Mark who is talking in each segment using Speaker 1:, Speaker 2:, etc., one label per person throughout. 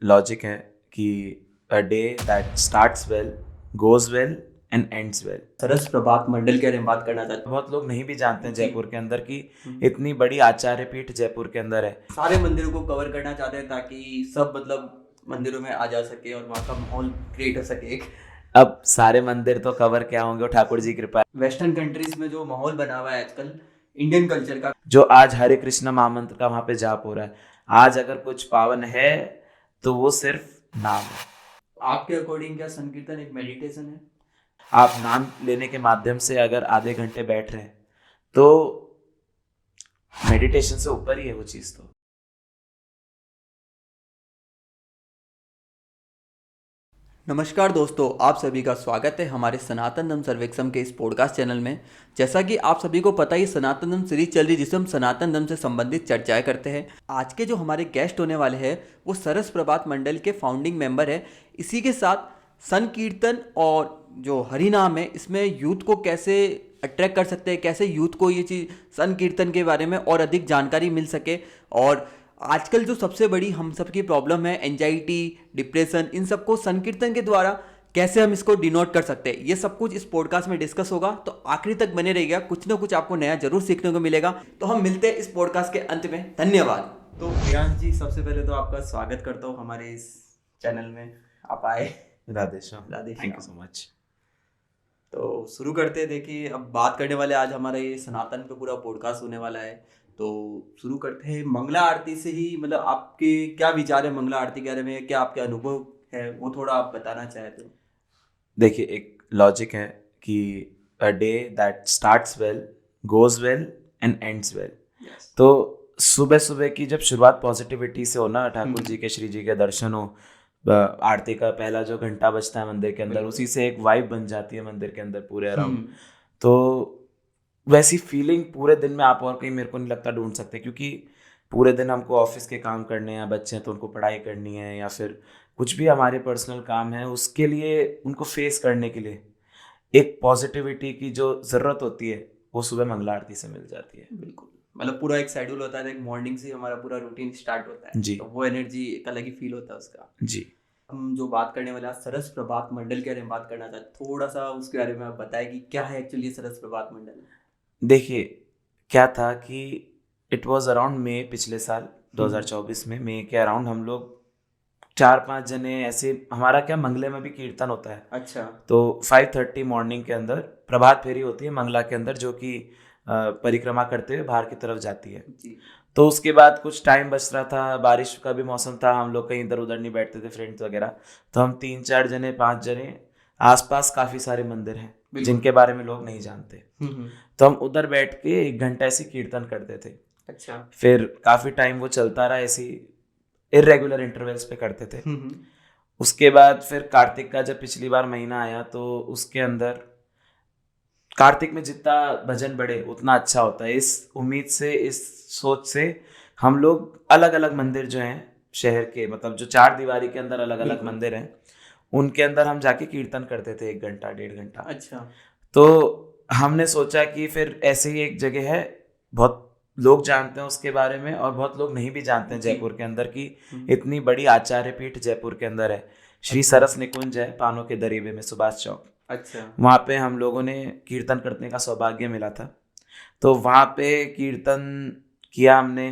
Speaker 1: Logic है कि a day that starts well goes well and ends well.
Speaker 2: Saras Prabhat Mandal के बारे में बात करना चाहते हैं।
Speaker 1: बहुत लोग नहीं भी जानते हैं
Speaker 2: जी।
Speaker 1: जयपुर के अंदर की इतनी बड़ी आचार्य पीठ जयपुर के अंदर है।
Speaker 2: सारे मंदिरों को कवर करना चाहते हैं ताकि सब मंदिरों में आ जा सके और वहाँ का माहौल क्रिएट हो सके। एक
Speaker 1: अब सारे मंदिर तो कवर क्या होंगे, वो ठाकुर जी की कृपा है।
Speaker 2: वेस्टर्न कंट्रीज में जो माहौल बना हुआ है आजकल इंडियन कल्चर का,
Speaker 1: जो आज हरे कृष्ण महामंत्र का वहां पे जाप हो रहा है, आज अगर कुछ पावन है तो वो सिर्फ नाम है।
Speaker 2: आपके अकॉर्डिंग क्या संकीर्तन एक मेडिटेशन है?
Speaker 1: आप नाम लेने के माध्यम से अगर आधे घंटे बैठ रहे हैं तो मेडिटेशन से ऊपर ही है वो चीज। तो
Speaker 2: नमस्कार दोस्तों, आप सभी का स्वागत है हमारे सनातन धर्म सर्वेक्षण के इस पॉडकास्ट चैनल में। जैसा कि आप सभी को पता ही सनातन धर्म सीरीज चल रही है जिसमें हम सनातन धर्म से संबंधित चर्चाएं करते हैं। आज के जो हमारे गेस्ट होने वाले हैं वो सरस प्रभात मंडल के फाउंडिंग मेंबर है। इसी के साथ संकीर्तन और जो हरिनाम है इसमें यूथ को कैसे अट्रैक्ट कर सकते हैं, कैसे यूथ को ये चीज़ संकीर्तन के बारे में और अधिक जानकारी मिल सके। और आजकल जो सबसे बड़ी हम सबकी प्रॉब्लम है एंजाइटी, डिप्रेशन, इन सबको संकीर्तन के द्वारा कैसे हम इसको डिनोट कर सकते हैं, ये सब कुछ इस पॉडकास्ट में डिस्कस होगा। तो आखिरी तक बने रहिएगा, कुछ ना कुछ आपको नया जरूर सीखने को मिलेगा। तो हम मिलते हैं इस पॉडकास्ट के अंत में। धन्यवाद। तो प्रियांश जी, सबसे पहले तो आपका स्वागत करता हूँ हमारे इस चैनल में, आप आए।
Speaker 1: Radhe Shyam.
Speaker 2: Radhe
Speaker 1: thank you
Speaker 2: Shyam.
Speaker 1: So much.
Speaker 2: तो शुरू करते हैं। देखिए, अब बात करने वाले आज हमारा ये सनातन पे पूरा पॉडकास्ट होने वाला है। तो शुरू करते हैं मंगला आरती से ही। आपके क्या विचार है मंगला आरती के बारे में, क्या आपके अनुभव है वो थोड़ा आप बताना चाहे तो।
Speaker 1: देखिए, एक लॉजिक है कि a day that starts well goes well and ends well. तो सुबह सुबह की जब शुरुआत पॉजिटिविटी से हो ना, ठाकुर जी के श्री जी के दर्शन हो, आरती का पहला जो घंटा बजता है मंदिर के अंदर, उसी से एक वाइब बन जाती है मंदिर के अंदर पूरे अराउंड। तो वैसी फीलिंग पूरे दिन में आप और कहीं मेरे को नहीं लगता ढूंढ सकते, क्योंकि पूरे दिन हमको ऑफिस के काम करने हैं, बच्चे हैं तो उनको पढ़ाई करनी है, या फिर कुछ भी हमारे पर्सनल काम है, उसके लिए उनको फेस करने के लिए एक पॉजिटिविटी की जो ज़रूरत होती है वो सुबह मंगला आरती से मिल जाती है।
Speaker 2: बिल्कुल, पूरा एक शेड्यूल होता है, एक मॉर्निंग से हमारा पूरा रूटीन स्टार्ट होता है
Speaker 1: जी।
Speaker 2: तो वो एनर्जी एक अलग ही फील होता है उसका।
Speaker 1: जी।
Speaker 2: हम जो बात करने वाले आज सरस प्रभात मंडल के बारे में बात करना चाहते, थोड़ा सा उसके बारे में आप बताएं कि क्या है एक्चुअली सरस प्रभात मंडल।
Speaker 1: देखिए, क्या था कि इट वाज अराउंड मई, पिछले साल 2024 में मई के अराउंड हम लोग 4-5 जने ऐसे, हमारा क्या मंगले में भी कीर्तन होता है।
Speaker 2: अच्छा।
Speaker 1: तो 5:30 मॉर्निंग के अंदर प्रभात फेरी होती है मंगला के अंदर, जो कि परिक्रमा करते हुए बाहर की तरफ जाती है।
Speaker 2: जी।
Speaker 1: तो उसके बाद कुछ टाइम बच रहा था, बारिश का भी मौसम था, हम लोग कहीं इधर उधर नहीं बैठते थे फ्रेंड्स वगैरह। तो हम 3-4 जने 5 जने, आसपास काफ़ी सारे मंदिर हैं जिनके बारे में लोग नहीं जानते, तो हम उधर बैठ के 1 घंटा ऐसे कीर्तन करते थे।
Speaker 2: अच्छा।
Speaker 1: फिर काफ़ी टाइम वो चलता रहा, ऐसी इरेगुलर इंटरवल्स पे करते थे। उसके बाद फिर कार्तिक का जब पिछली बार महीना आया, तो उसके अंदर कार्तिक में जितना भजन बढ़े उतना अच्छा होता है। इस उम्मीद से, इस सोच से हम लोग अलग अलग मंदिर जो हैं शहर के, मतलब जो 4 दीवारी के अंदर अलग अलग मंदिर हैं, उनके अंदर हम जाके कीर्तन करते थे 1 घंटा 1.5 घंटा।
Speaker 2: अच्छा।
Speaker 1: तो हमने सोचा कि फिर ऐसे ही एक जगह है, बहुत लोग जानते हैं उसके बारे में और बहुत लोग नहीं भी जानते हैं जयपुर के अंदर की इतनी बड़ी आचार्य पीठ जयपुर के अंदर है। श्री सरस निकुंज है, पानों के दरीबे में, सुभाष चौक।
Speaker 2: अच्छा।
Speaker 1: वहाँ पे हम लोगों ने कीर्तन करने का सौभाग्य मिला था। तो वहाँ पे कीर्तन किया हमने।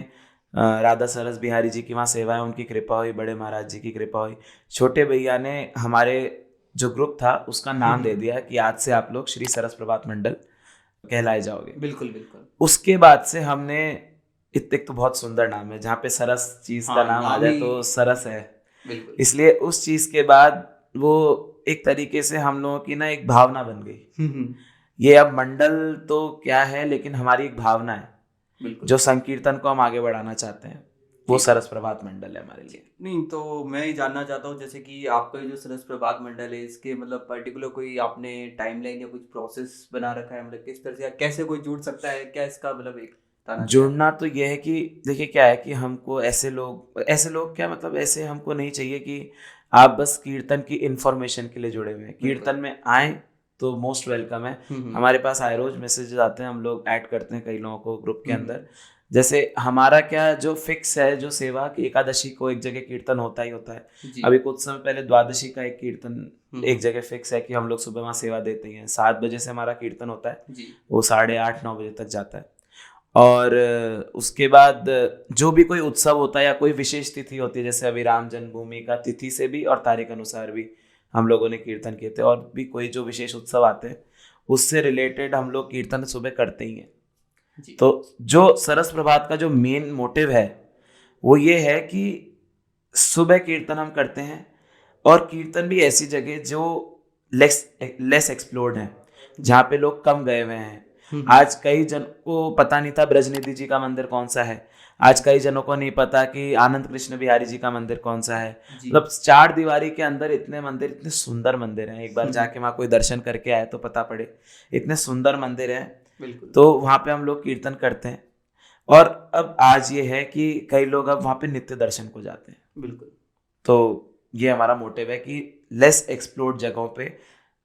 Speaker 1: राधा सरस बिहारी जी की वहाँ सेवा है, उनकी कृपा हुई, बड़े महाराज जी की कृपा हुई। छोटे भैया ने हमारे जो ग्रुप था उसका नाम दे दिया कि आज से आप लोग श्री सरस प्रभात मंडल कहलाए जाओगे।
Speaker 2: बिल्कुल बिल्कुल।
Speaker 1: उसके बाद से हमने, एक तो बहुत सुंदर नाम है, जहाँ पे सरस चीज का नाम आ जाए तो सरस है, इसलिए उस चीज के बाद वो एक तरीके से हम लोगों की ना एक भावना बन गई। ये अब मंडल तो क्या है, लेकिन हमारी एक भावना है जो संकीर्तन को हम आगे बढ़ाना चाहते हैं, वो सरस प्रभात मंडल है हमारे लिए।
Speaker 2: नहीं, तो मैं ये जानना चाहता हूँ जैसे कि आपका जो सरस प्रभात मंडल है, इसके पर्टिकुलर कोई आपने टाइमलाइन या कुछ प्रोसेस बना रखा है, किस तरह से कैसे कोई जुड़ सकता है, क्या इसका एक
Speaker 1: जुड़ना तो ये है कि देखिए क्या है कि हमको ऐसे लोग क्या, मतलब ऐसे हमको नहीं चाहिए कि आप बस कीर्तन की इंफॉर्मेशन के लिए जुड़े हुए हैं। कीर्तन में आए तो मोस्ट वेलकम है। हमारे पास आए रोज मैसेजेस आते हैं, हम लोग ऐड करते हैं कई लोगों को ग्रुप के अंदर जैसे हमारा क्या जो फिक्स है जो सेवा कि एकादशी को एक जगह कीर्तन होता ही होता है।
Speaker 2: जी।
Speaker 1: अभी कुछ समय पहले द्वादशी का एक कीर्तन एक जगह फिक्स है कि हम लोग सुबह वहाँ सेवा देते हैं। 7 बजे से हमारा कीर्तन होता है,
Speaker 2: जी।
Speaker 1: वो 8:30-9 बजे तक जाता है। और उसके बाद जो भी कोई उत्सव होता है या कोई विशेष तिथि होती है, जैसे अभी राम जन्मभूमि का तिथि से भी और तारीख अनुसार भी हम लोगों ने कीर्तन किए थे, और भी कोई जो विशेष उत्सव आते हैं उससे रिलेटेड हम लोग कीर्तन सुबह करते ही हैं।
Speaker 2: जी।
Speaker 1: तो जो सरस प्रभात का जो मेन मोटिव है वो ये है कि सुबह कीर्तन हम करते हैं, और कीर्तन भी ऐसी जगह जो लेस एक्सप्लोर्ड है, जहाँ पे लोग कम गए हुए हैं। आज कई जन को पता नहीं था ब्रजनिधि जी का मंदिर कौन सा है, आज कई जनों को नहीं पता कि आनंद कृष्ण बिहारी जी का मंदिर कौन सा है।
Speaker 2: जी।
Speaker 1: मतलब 4 दीवारी के अंदर इतने मंदिर, इतने सुंदर मंदिर हैं। एक बार जाके वहाँ कोई दर्शन करके आए तो पता पड़े, इतने सुंदर मंदिर हैं।
Speaker 2: बिल्कुल।
Speaker 1: तो वहाँ पे हम लोग कीर्तन करते हैं। और अब आज ये है कि कई लोग अब वहाँ पे नित्य दर्शन को जाते हैं।
Speaker 2: बिल्कुल।
Speaker 1: तो ये हमारा मोटिव है कि लेस एक्सप्लोर्ड जगहों पे,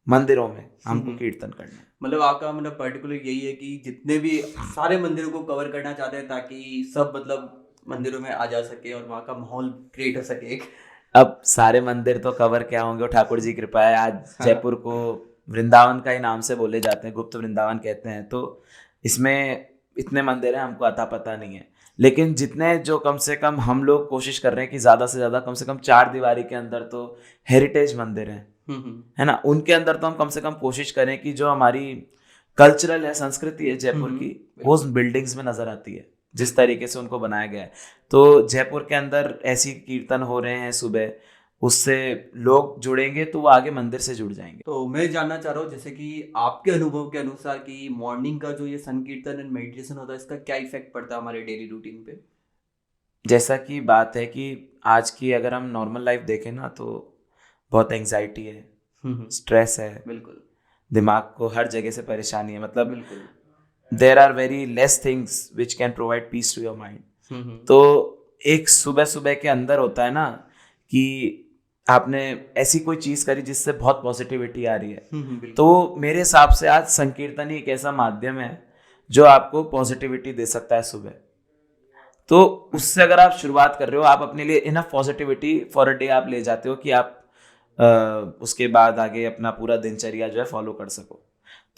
Speaker 1: मंदिरों में हमको कीर्तन करना है।
Speaker 2: मतलब आपका मतलब पर्टिकुलर यही है कि जितने भी सारे मंदिरों को कवर करना चाहते हैं ताकि सब मतलब मंदिरों में आ जा सके और वहाँ का माहौल क्रिएट हो सके एक।
Speaker 1: अब सारे मंदिर तो कवर क्या होंगे, वो ठाकुर जी की कृपा है। आज जयपुर को वृंदावन का ही नाम से बोले जाते हैं, गुप्त वृंदावन कहते हैं। तो इसमें इतने मंदिर हैं, हमको अता पता नहीं है। लेकिन जितने जो कम से कम हम लोग कोशिश कर रहे हैं कि ज़्यादा से ज़्यादा कम से कम 4 दीवारी के अंदर तो हेरिटेज मंदिर हैं, है ना, उनके अंदर तो हम कम से कम कोशिश करें कि जो हमारी कल्चरल है, संस्कृति है जयपुर की, वो उस बिल्डिंग्स में नज़र आती है जिस तरीके से उनको बनाया गया है। तो जयपुर के अंदर ऐसी कीर्तन हो रहे हैं सुबह, उससे लोग जुड़ेंगे तो वो आगे मंदिर से जुड़ जाएंगे।
Speaker 2: तो मैं जानना चाह रहा हूँ जैसे कि आपके अनुभव के अनुसार कि मॉर्निंग का जो ये संकीर्तन एंड मेडिटेशन होता है, इसका क्या इफेक्ट पड़ता है हमारे डेली रूटीन पे?
Speaker 1: जैसा कि बात है कि आज की अगर हम नॉर्मल लाइफ देखें ना, तो बहुत एंग्जाइटी है, स्ट्रेस है,
Speaker 2: बिल्कुल।
Speaker 1: दिमाग को हर जगह से परेशानी है। मतलब
Speaker 2: बिल्कुल।
Speaker 1: There are very less things which can provide peace to your mind. तो एक सुबह सुबह के अंदर होता है ना कि आपने ऐसी कोई चीज़ करी जिससे बहुत पॉजिटिविटी आ रही है। तो मेरे हिसाब से आज संकीर्तन ही एक ऐसा माध्यम है जो आपको पॉजिटिविटी दे सकता है सुबह। तो उससे अगर आप शुरुआत कर रहे हो, आप अपने लिए enough positivity for a day आप ले जाते हो कि आप उसके बाद आगे अपना पूरा दिनचर्या जो है फॉलो कर सको।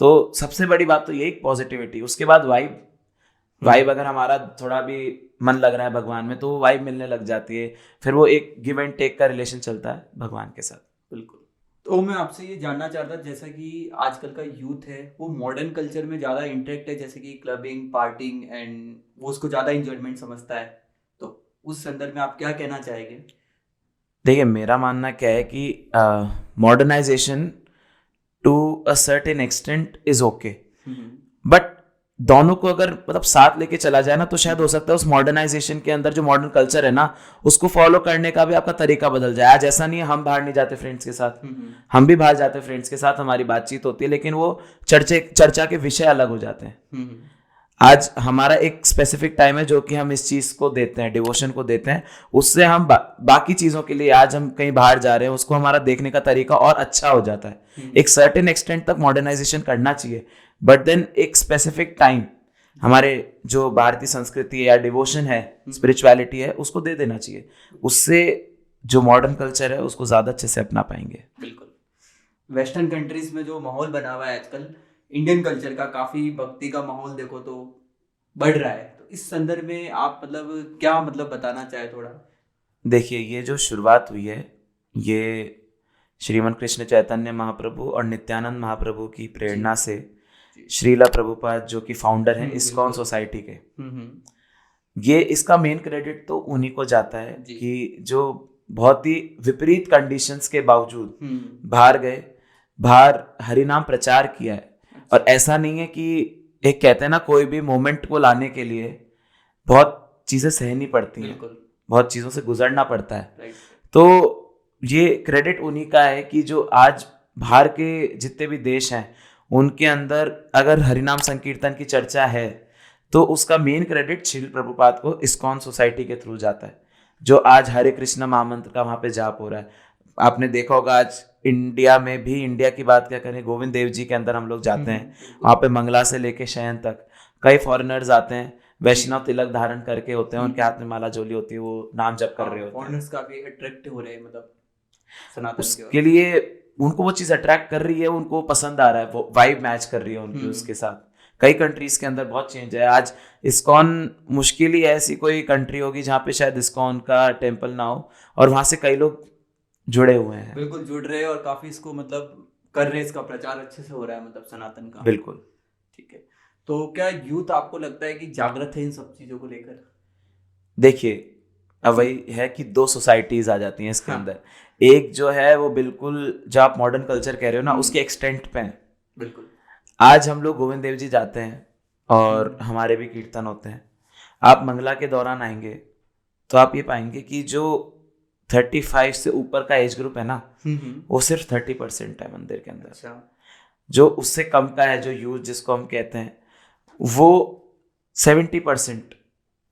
Speaker 1: तो सबसे बड़ी बात तो यही पॉजिटिविटी। उसके बाद वाइब अगर हमारा थोड़ा भी मन लग रहा है भगवान में, तो वो वाइब मिलने लग जाती है। फिर वो एक गिव एंड टेक का रिलेशन चलता है भगवान के साथ।
Speaker 2: बिल्कुल। तो मैं आपसे ये जानना चाहता जैसा कि आजकल का यूथ है वो मॉडर्न कल्चर में ज़्यादा इंटरेक्ट है, जैसे कि क्लबिंग, पार्टिंग एंड वो उसको ज़्यादा इंजॉयमेंट समझता है। तो उस संदर्भ में आप क्या कहना चाहेंगे?
Speaker 1: देखिए, मेरा मानना क्या है कि modernisation to a certain extent is okay, but दोनों को अगर मतलब साथ लेके चला जाए ना, तो शायद हो सकता है उस मॉडर्नाइजेशन के अंदर जो मॉडर्न कल्चर है ना, उसको फॉलो करने का भी आपका तरीका बदल जाए। आज ऐसा नहीं है हम बाहर नहीं जाते फ्रेंड्स के साथ, हम भी बाहर जाते फ्रेंड्स के साथ, हमारी बातचीत होती है, लेकिन वो चर्चा के विषय अलग हो जाते हैं। आज हमारा एक स्पेसिफिक टाइम है जो कि हम इस चीज़ को देते हैं, डिवोशन को देते हैं। उससे हम बाकी चीज़ों के लिए आज हम कहीं बाहर जा रहे हैं, उसको हमारा देखने का तरीका और अच्छा हो जाता है। एक सर्टेन एक्सटेंट तक मॉडर्नाइजेशन करना चाहिए, बट देन एक स्पेसिफिक टाइम हमारे जो भारतीय संस्कृति है या डिवोशन है, स्पिरिचुअलिटी है, उसको दे देना चाहिए। उससे जो मॉडर्न कल्चर है उसको ज़्यादा अच्छे से अपना पाएंगे।
Speaker 2: बिल्कुल। वेस्टर्न कंट्रीज में जो माहौल बना हुआ है आजकल इंडियन कल्चर का, काफ़ी भक्ति का माहौल देखो तो बढ़ रहा है। तो इस संदर्भ में आप मतलब क्या मतलब बताना चाहे थोड़ा?
Speaker 1: देखिए, ये जो शुरुआत हुई है, ये श्रीमन कृष्ण चैतन्य महाप्रभु और नित्यानंद महाप्रभु की प्रेरणा से श्रीला प्रभुपाद जो कि फाउंडर हैं इस्कॉन सोसाइटी के, ये इसका मेन क्रेडिट तो उन्हीं को जाता है कि जो बहुत ही विपरीत कंडीशंस के बावजूद बाहर गए, बाहर हरिनाम प्रचार किया है। और ऐसा नहीं है कि एक कहते हैं ना, कोई भी मोमेंट को लाने के लिए बहुत चीज़ें सहनी पड़ती हैं, बहुत चीज़ों से गुजरना पड़ता है। तो ये क्रेडिट उन्हीं का है कि जो आज बाहर के जितने भी देश हैं उनके अंदर अगर हरिनाम संकीर्तन की चर्चा है, तो उसका मेन क्रेडिट श्री प्रभुपाद को इस्कॉन सोसाइटी के थ्रू जाता है, जो आज हरे कृष्ण महामंत्र का वहाँ पे जाप हो रहा है। आपने देखा होगा आज इंडिया में भी, इंडिया की बात क्या करें, गोविंद देव जी के अंदर हम लोग जाते हैं, वहाँ पे मंगला से लेके शयन तक कई फॉरेनर्स आते हैं, वैष्णव तिलक धारण करके होते हैं, उनके हाथ में माला झोली होती है, वो नाम जप कर रहे होते हैं।
Speaker 2: फॉरेनर्स काफी अट्रैक्ट हो रहे हैं मतलब सनातन की ओर।
Speaker 1: उसके लिए उनको वो चीज़ अट्रैक्ट कर रही है, उनको पसंद आ रहा है, वो वाइब मैच कर रही है उनकी उसके साथ। कई कंट्रीज के अंदर बहुत चेंज है आज। इस्कॉन मुश्किल ही ऐसी कोई कंट्री होगी जहाँ पे शायद इस्कॉन का टेम्पल ना हो, और वहाँ से कई लोग जुड़े हुए हैं।
Speaker 2: बिल्कुल जुड़ रहे हैं और काफी इसको मतलब कर रहे हैं, इसका प्रचार अच्छे से हो रहा है मतलब सनातन का।
Speaker 1: बिल्कुल।
Speaker 2: ठीक है, तो क्या यूथ आपको लगता है कि जागृत है इन सब चीजों को लेकर?
Speaker 1: देखिए, अब वही है कि दो सोसाइटीज आ जाती हैं इसके
Speaker 2: हाँ।
Speaker 1: अंदर। एक जो है वो बिल्कुल, जो आप मॉडर्न कल्चर कह रहे हो ना, उसके एक्सटेंट पे है।
Speaker 2: बिल्कुल।
Speaker 1: आज हम लोग गोविंद देव जी जाते हैं और हमारे भी कीर्तन होते हैं। आप मंगला के दौरान आएंगे तो आप ये पाएंगे कि जो 35 से ऊपर का एज ग्रुप है ना, वो सिर्फ 30% है मंदिर के अंदर।
Speaker 2: अच्छा।
Speaker 1: जो उससे कम का है, जो यूथ जिसको हम कहते हैं, वो 70%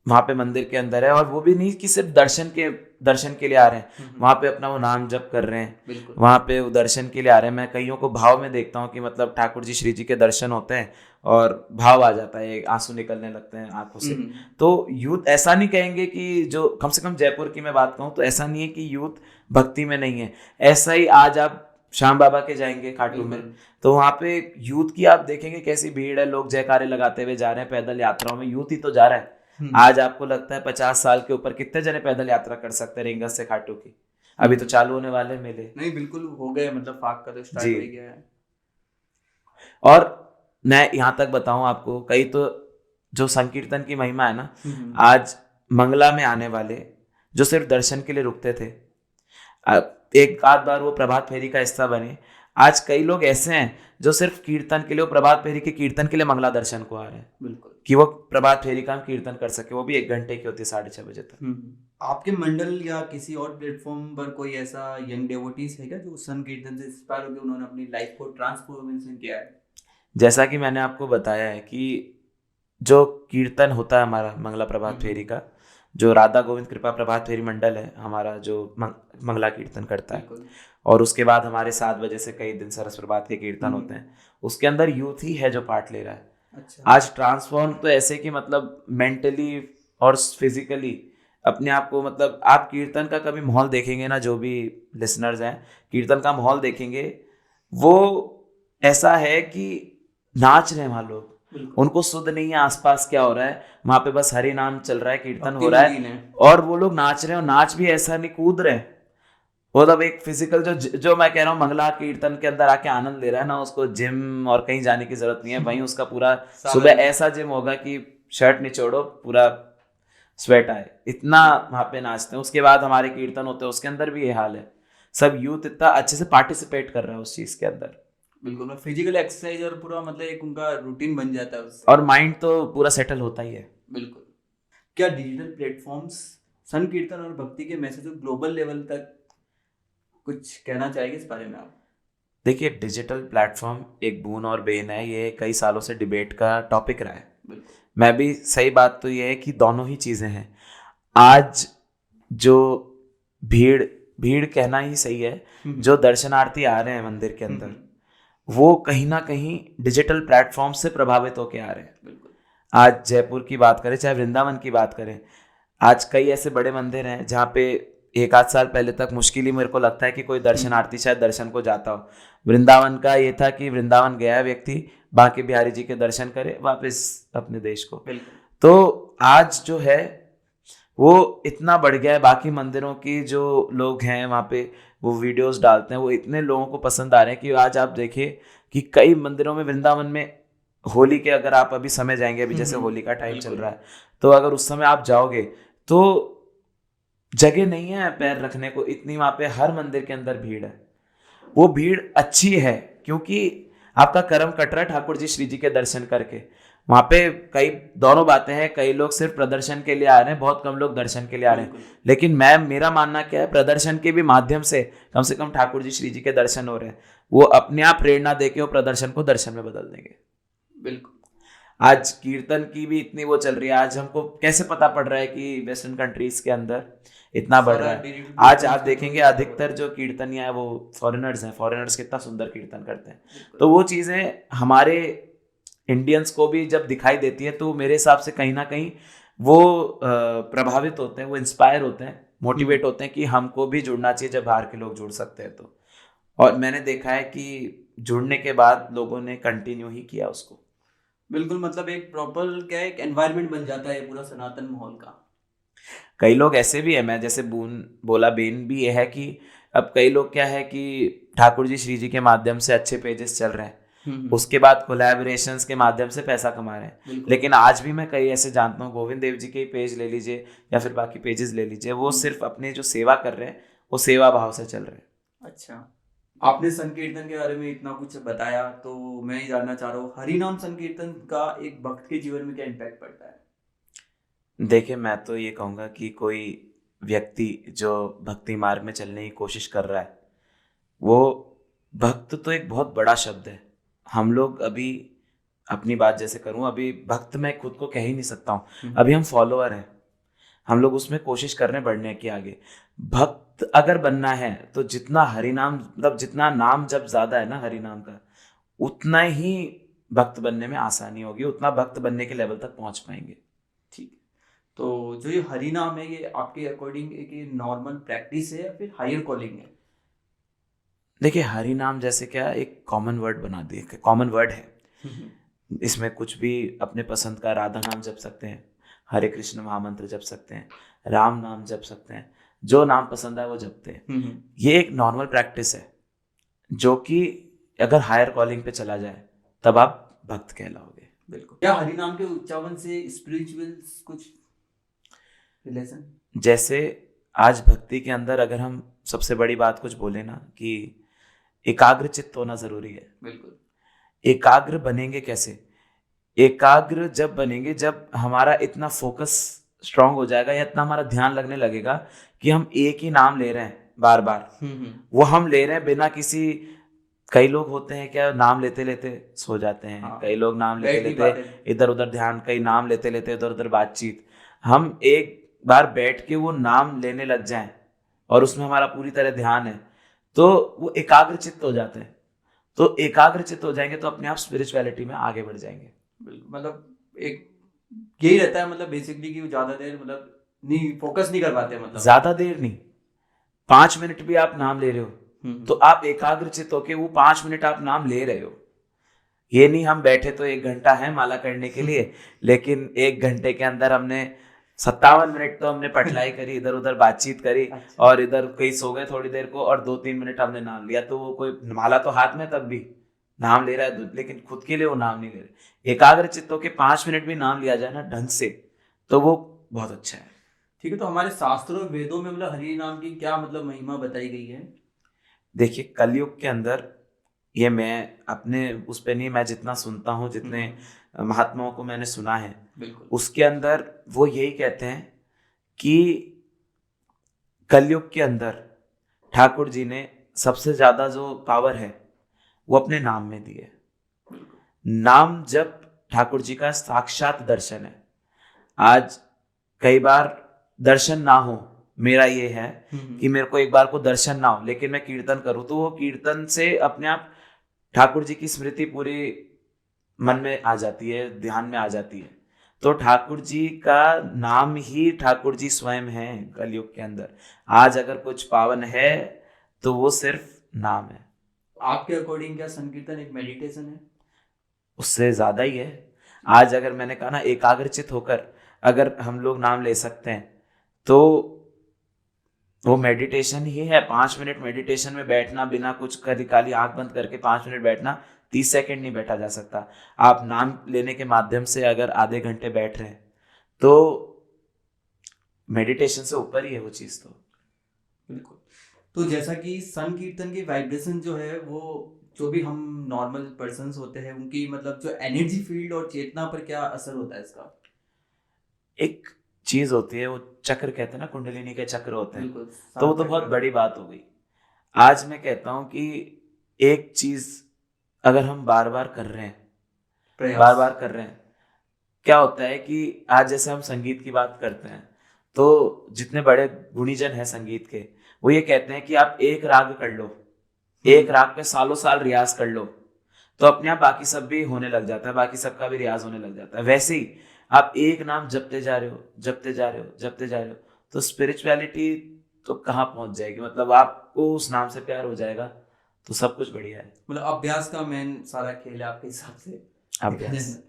Speaker 1: वहाँ पे मंदिर के अंदर है। और वो भी नहीं कि सिर्फ दर्शन के लिए आ रहे हैं, वहाँ पे अपना वो नाम जप कर रहे हैं,
Speaker 2: बिल्कुल।
Speaker 1: वहाँ पे वो दर्शन के लिए आ रहे हैं। मैं कईयों को भाव में देखता हूँ कि मतलब ठाकुर जी श्री जी के दर्शन होते हैं और भाव आ जाता है, आंसू निकलने लगते हैं आंखों से। तो यूथ ऐसा नहीं कहेंगे कि, जो कम से कम जयपुर की मैं बात कहूँ तो ऐसा नहीं है कि यूथ भक्ति में नहीं है। ऐसा ही आज आप श्याम बाबा के जाएंगे खाटू में, तो वहाँ पे यूथ की आप देखेंगे कैसी भीड़ है, लोग जयकारे लगाते हुए जा रहे हैं पैदल यात्राओं में, यूथ ही तो जा रहा है। आज आपको लगता है 50 साल के ऊपर कितने जने पैदल यात्रा कर सकते हैं रिंगस से खाटू की? अभी तो चालू होने वाले मेले।
Speaker 2: नहीं बिल्कुल हो गए, मतलब फाक का तो स्टार्ट हो गया है।
Speaker 1: और मैं यहाँ तक बताऊं आपको, कई तो जो संकीर्तन की महिमा है ना, आज मंगला में आने वाले जो सिर्फ दर्शन के लिए रुकते थे, एक आध बार वो प्रभात फेरी का हिस्सा बने, आज कई लोग ऐसे हैं जो सिर्फ कीर्तन के लिए, वो प्रभात फेरी के कीर्तन के लिए मंगला दर्शन को आ रहे हैं।
Speaker 2: बिल्कुल।
Speaker 1: कि वो प्रभात फेरी का हम कीर्तन कर सके, वो भी 1 घंटे की होती है, 6:30 बजे तक।
Speaker 2: आपके मंडल या किसी और प्लेटफॉर्म पर कोई ऐसा यंग डेवोटीज है क्या जो संकीर्तन से इंस्पायर होकर उन्होंने अपनी लाइफ को ट्रांसफॉर्मेशन किया है?
Speaker 1: जैसा कि मैंने आपको बताया है कि जो कीर्तन होता है हमारा मंगला प्रभात फेरी का, जो राधा गोविंद कृपा प्रभात फेरी मंडल है हमारा, जो मंगला कीर्तन करता है, और उसके बाद हमारे 7 बजे से कई दिन सरस प्रभात के कीर्तन होते हैं, उसके अंदर यूथ ही है जो पार्ट ले रहा है।
Speaker 2: अच्छा।
Speaker 1: आज ट्रांसफॉर्म तो ऐसे कि मतलब मेंटली और फिजिकली अपने आप को, मतलब आप कीर्तन का कभी माहौल देखेंगे ना, जो भी लिसनर्स हैं कीर्तन का माहौल देखेंगे, वो ऐसा है कि नाच रहे हैं वहाँ लोग, उनको सुध नहीं है आसपास क्या हो रहा है, वहाँ पे बस हरि नाम चल रहा है, कीर्तन हो रहा है, और वो लोग नाच रहे हैं। और नाच भी ऐसा नहीं कूद रहे हैं, मतलब एक फिजिकल जो मैं कह रहा हूँ मंगला कीर्तन के अंदर आके आनंद ले रहा है ना, उसको जिम और कहीं जाने की जरूरत नहीं है। वहीं उसका पूरा सुबह ऐसा जिम होगा कि शर्ट निचोड़ो पूरा स्वेट आए, इतना वहाँ पे नाचते हैं। उसके बाद हमारे कीर्तन होते हैं, उसके अंदर भी ये हाल है, सब यूथ इतना अच्छे से पार्टिसिपेट कर रहा है उस चीज के अंदर।
Speaker 2: बिल्कुल, फिजिकल एक्सरसाइज और पूरा मतलब एक उनका रूटीन बन जाता है उससे,
Speaker 1: और माइंड तो पूरा सेटल होता ही है।
Speaker 2: बिल्कुल। क्या डिजिटल प्लेटफॉर्म्स संकीर्तन और भक्ति के मैसेज को ग्लोबल लेवल तक कुछ कहना चाहेंगे इस बारे में आप?
Speaker 1: देखिए, डिजिटल प्लेटफॉर्म एक बून और बेन है, ये कई सालों से डिबेट का टॉपिक रहा है। मैं भी, सही बात तो ये है कि दोनों ही चीज़ें हैं। आज जो भीड़ कहना ही सही है, जो दर्शनार्थी आ रहे हैं मंदिर के अंदर, वो कहीं ना कहीं डिजिटल प्लेटफॉर्म से प्रभावित होके आ रहे हैं। आज जयपुर की बात करें, चाहे वृंदावन की बात करें, आज कई ऐसे बड़े मंदिर हैं जहाँ पे 1 आध साल पहले तक मुश्किल ही मेरे को लगता है कि कोई दर्शनार्थी शायद दर्शन को जाता हो। वृंदावन का ये था कि वृंदावन गया है व्यक्ति, बांके बिहारी जी के दर्शन करे, वापस अपने देश को। तो आज जो है वो इतना बढ़ गया है, बाकी मंदिरों की जो लोग हैं वहाँ पे वो वीडियोस डालते हैं, वो इतने लोगों को पसंद आ रहे हैं कि आज आप देखिए कि कई मंदिरों में, वृंदावन में होली के, अगर आप अभी समय जाएंगे, अभी जैसे होली का टाइम चल रहा है, तो अगर उस समय आप जाओगे तो जगह नहीं है पैर रखने को, इतनी वहाँ पे हर मंदिर के अंदर भीड़ है। वो भीड़ अच्छी है क्योंकि आपका कर्म कट रहा है ठाकुर जी श्री जी के दर्शन करके। वहाँ पे कई दोनों बातें हैं, कई लोग सिर्फ प्रदर्शन के लिए आ रहे हैं, बहुत कम लोग दर्शन के लिए आ रहे हैं। लेकिन मेरा मानना क्या है, प्रदर्शन के भी माध्यम से कम ठाकुर जी श्री जी के दर्शन हो रहे हैं, वो अपने आप प्रेरणा देके वो प्रदर्शन को दर्शन में बदल देंगे।
Speaker 2: बिल्कुल।
Speaker 1: आज कीर्तन की भी इतनी वो चल रही है, आज हमको कैसे पता पड़ रहा है कि वेस्टर्न कंट्रीज के अंदर इतना बढ़ रहा है। आज आप देखेंगे अधिकतर जो कीर्तनिया है वो फॉरेनर्स हैं, फॉरेनर्स कितना सुंदर कीर्तन करते हैं। तो वो चीज़ें हमारे इंडियंस को भी जब दिखाई देती है तो मेरे हिसाब से कहीं ना कहीं वो प्रभावित होते हैं, वो इंस्पायर होते हैं, मोटिवेट होते हैं कि हमको भी जुड़ना चाहिए जब बाहर के लोग जुड़ सकते हैं तो। और मैंने देखा है कि जुड़ने के बाद लोगों ने कंटिन्यू ही किया उसको।
Speaker 2: बिल्कुल, मतलब एक प्रॉपर क्या है, एक एनवायरनमेंट बन जाता है पूरा सनातन माहौल का।
Speaker 1: कई लोग ऐसे भी है, मैं जैसे बून बोला बेन भी ये है कि अब कई लोग क्या है कि ठाकुर जी श्री जी के माध्यम से अच्छे पेजेस चल रहे हैं, उसके बाद कोलैबोरेशंस के माध्यम से पैसा कमा रहे हैं।
Speaker 2: बिल्कुल।
Speaker 1: लेकिन आज भी मैं कई ऐसे जानता हूँ, गोविंद देव जी के ही पेज ले लीजिए या फिर बाकी पेजेस ले लीजिए, वो सिर्फ अपने जो सेवा कर रहे हैं वो सेवा भाव से चल रहे हैं।
Speaker 2: अच्छा, आपने संकीर्तन के बारे में इतना कुछ बताया, तो मैं ही जानना चाह रहा हूँ, हरि नाम संकीर्तन का एक भक्त के जीवन में क्या इम्पैक्ट पड़ता है?
Speaker 1: देखिए, मैं तो ये कहूँगा कि कोई व्यक्ति जो भक्ति मार्ग में चलने की कोशिश कर रहा है, वो भक्त तो एक बहुत बड़ा शब्द है। हम लोग अभी अपनी बात जैसे करूँ, अभी भक्त मैं खुद को कह ही नहीं सकता हूँ, अभी हम फॉलोअर हैं। हम लोग उसमें कोशिश कर रहे हैं बढ़ने की आगे। भक्त अगर बनना है तो जितना हरि नाम, मतलब जितना नाम जब ज्यादा है ना हरि नाम का, उतना ही भक्त बनने में आसानी होगी, उतना भक्त बनने के लेवल तक पहुंच पाएंगे।
Speaker 2: ठीक है, तो जो ये हरि नाम है, ये आपके अकॉर्डिंग एक नॉर्मल प्रैक्टिस है या फिर हायर कॉलिंग है?
Speaker 1: देखिए, हरि नाम जैसे क्या एक कॉमन वर्ड बना दिए, कॉमन वर्ड है, इसमें कुछ भी अपने पसंद का राधा नाम जप सकते हैं, हरे कृष्ण महामंत्र जप सकते हैं, राम नाम जप सकते हैं, जो नाम पसंद है वो जपते हैं। ये एक नॉर्मल प्रैक्टिस है जो कि अगर हायर कॉलिंग पे चला जाए तब आप भक्त कहलाओगे।
Speaker 2: बिल्कुल। क्या हरि नाम के उच्चारण से स्पिरिचुअल कुछ रिलेशन?
Speaker 1: जैसे आज भक्ति के अंदर अगर हम सबसे बड़ी बात कुछ बोले ना कि एकाग्र चित्त होना जरूरी है।
Speaker 2: बिल्कुल।
Speaker 1: एकाग्र बनेंगे कैसे? एकाग्र जब बनेंगे जब हमारा इतना फोकस स्ट्रांग हो जाएगा या इतना हमारा ध्यान लगने लगेगा कि हम एक ही नाम ले रहे हैं बार बार, वो हम ले रहे हैं बिना किसी, कई लोग होते हैं क्या नाम लेते लेते सो जाते हैं,
Speaker 2: हाँ,
Speaker 1: कई लोग नाम लेते
Speaker 2: बैठ नहीं
Speaker 1: लेते इधर उधर ध्यान, कई नाम लेते लेते इधर उधर बातचीत। हम एक बार बैठ के वो नाम लेने लग जाएं और उसमें हमारा पूरी तरह ध्यान है तो वो एकाग्र चित्त हो जाते हैं। तो एकाग्र चित्त हो जाएंगे तो अपने आप स्पिरिचुअलिटी में आगे बढ़ जाएंगे।
Speaker 2: बिल्कुल, मतलब एक यही रहता है, मतलब बेसिकली कि वो ज्यादा देर मतलब नहीं फोकस नहीं कर पाते, मतलब
Speaker 1: ज्यादा देर नहीं, 5 मिनट भी आप नाम ले रहे हो तो आप एकाग्रचित होके वो 5 मिनट आप नाम ले रहे हो। ये नहीं हम बैठे तो 1 घंटा है माला करने के लिए, लेकिन 1 घंटे के अंदर हमने 57 मिनट तो हमने पटलाई करी, इधर उधर बातचीत करी, और इधर कहीं सो गए थोड़ी देर को और 2-3 मिनट हमने नाम लिया, तो वो कोई माला तो हाथ में तब भी नाम ले रहा है लेकिन खुद के लिए वो नाम नहीं ले रहे। एकाग्र चित्त होके 5 मिनट भी नाम लिया जाए ना ढंग से तो वो बहुत अच्छा है।
Speaker 2: ठीक है, तो हमारे शास्त्रों वेदों में मतलब हरि नाम की क्या मतलब महिमा बताई गई है?
Speaker 1: देखिए, कलयुग के अंदर, ये मैं अपने उस पे नहीं, मैं जितना सुनता हूँ, जितने महात्माओं को मैंने सुना है,
Speaker 2: बिल्कुल।
Speaker 1: उसके अंदर वो यही कहते हैं कि कलयुग के अंदर ठाकुर जी ने सबसे ज्यादा जो पावर है वो अपने नाम में दी है। नाम जब ठाकुर जी का साक्षात दर्शन है। आज कई बार दर्शन ना हो, मेरा ये है कि मेरे को एक बार को दर्शन ना हो लेकिन मैं कीर्तन करूं तो वो कीर्तन से अपने आप ठाकुर जी की स्मृति पूरी मन में आ जाती है, ध्यान में आ जाती है। तो ठाकुर जी का नाम ही ठाकुर जी स्वयं है कलयुग के अंदर। आज अगर कुछ पावन है तो वो सिर्फ नाम है।
Speaker 2: आपके अकॉर्डिंग क्या संकीर्तन एक मेडिटेशन है?
Speaker 1: उससे ज्यादा ही है। आज अगर मैंने कहा ना एकाग्रचित होकर अगर हम लोग नाम ले सकते हैं तो वो मेडिटेशन ही है। 5 मिनट मेडिटेशन में बैठना, बिना कुछ कर खाली आंख बंद करके 5 मिनट बैठना, 30 सेकंड नहीं बैठा जा सकता। आप नाम लेने के माध्यम से अगर आधे घंटे बैठ रहे हैं तो मेडिटेशन से ऊपर ही है वो चीज। तो
Speaker 2: बिल्कुल। तो जैसा कि संकीर्तन की वाइब्रेशन जो है वो, जो भी हम नॉर्मल पर्सन्स होते हैं उनकी मतलब जो एनर्जी फील्ड और चेतना पर क्या असर होता है इसका?
Speaker 1: एक चीज होती है, वो चक्र कहते हैं ना, कुंडलिनी के चक्र होते हैं,
Speaker 2: बिल्कुल,
Speaker 1: तो वो तो बहुत बड़ी बात हो गई। आज मैं कहता हूं कि एक चीज अगर हम बार बार कर रहे हैं, बार बार कर रहे हैं, क्या होता है कि आज जैसे हम संगीत की बात करते हैं तो जितने बड़े गुणीजन हैं संगीत के, वो ये कहते हैं कि आप एक राग कर लो, एक राग पे सालों साल रियाज कर लो, तो अपने आप बाकी सब भी होने लग जाता है, बाकी सबका भी रियाज होने लग जाता है। वैसे ही आप एक नाम जपते जा रहे हो, जपते जा रहे हो, जपते जा रहे हो, तो स्पिरिचुअलिटी तो कहाँ पहुंच जाएगी, मतलब आपको उस नाम से प्यार हो जाएगा, तो सब कुछ बढ़िया है।
Speaker 2: मतलब अभ्यास का मेन सारा खेल है आपके हिसाब से।
Speaker 1: अभ्यास।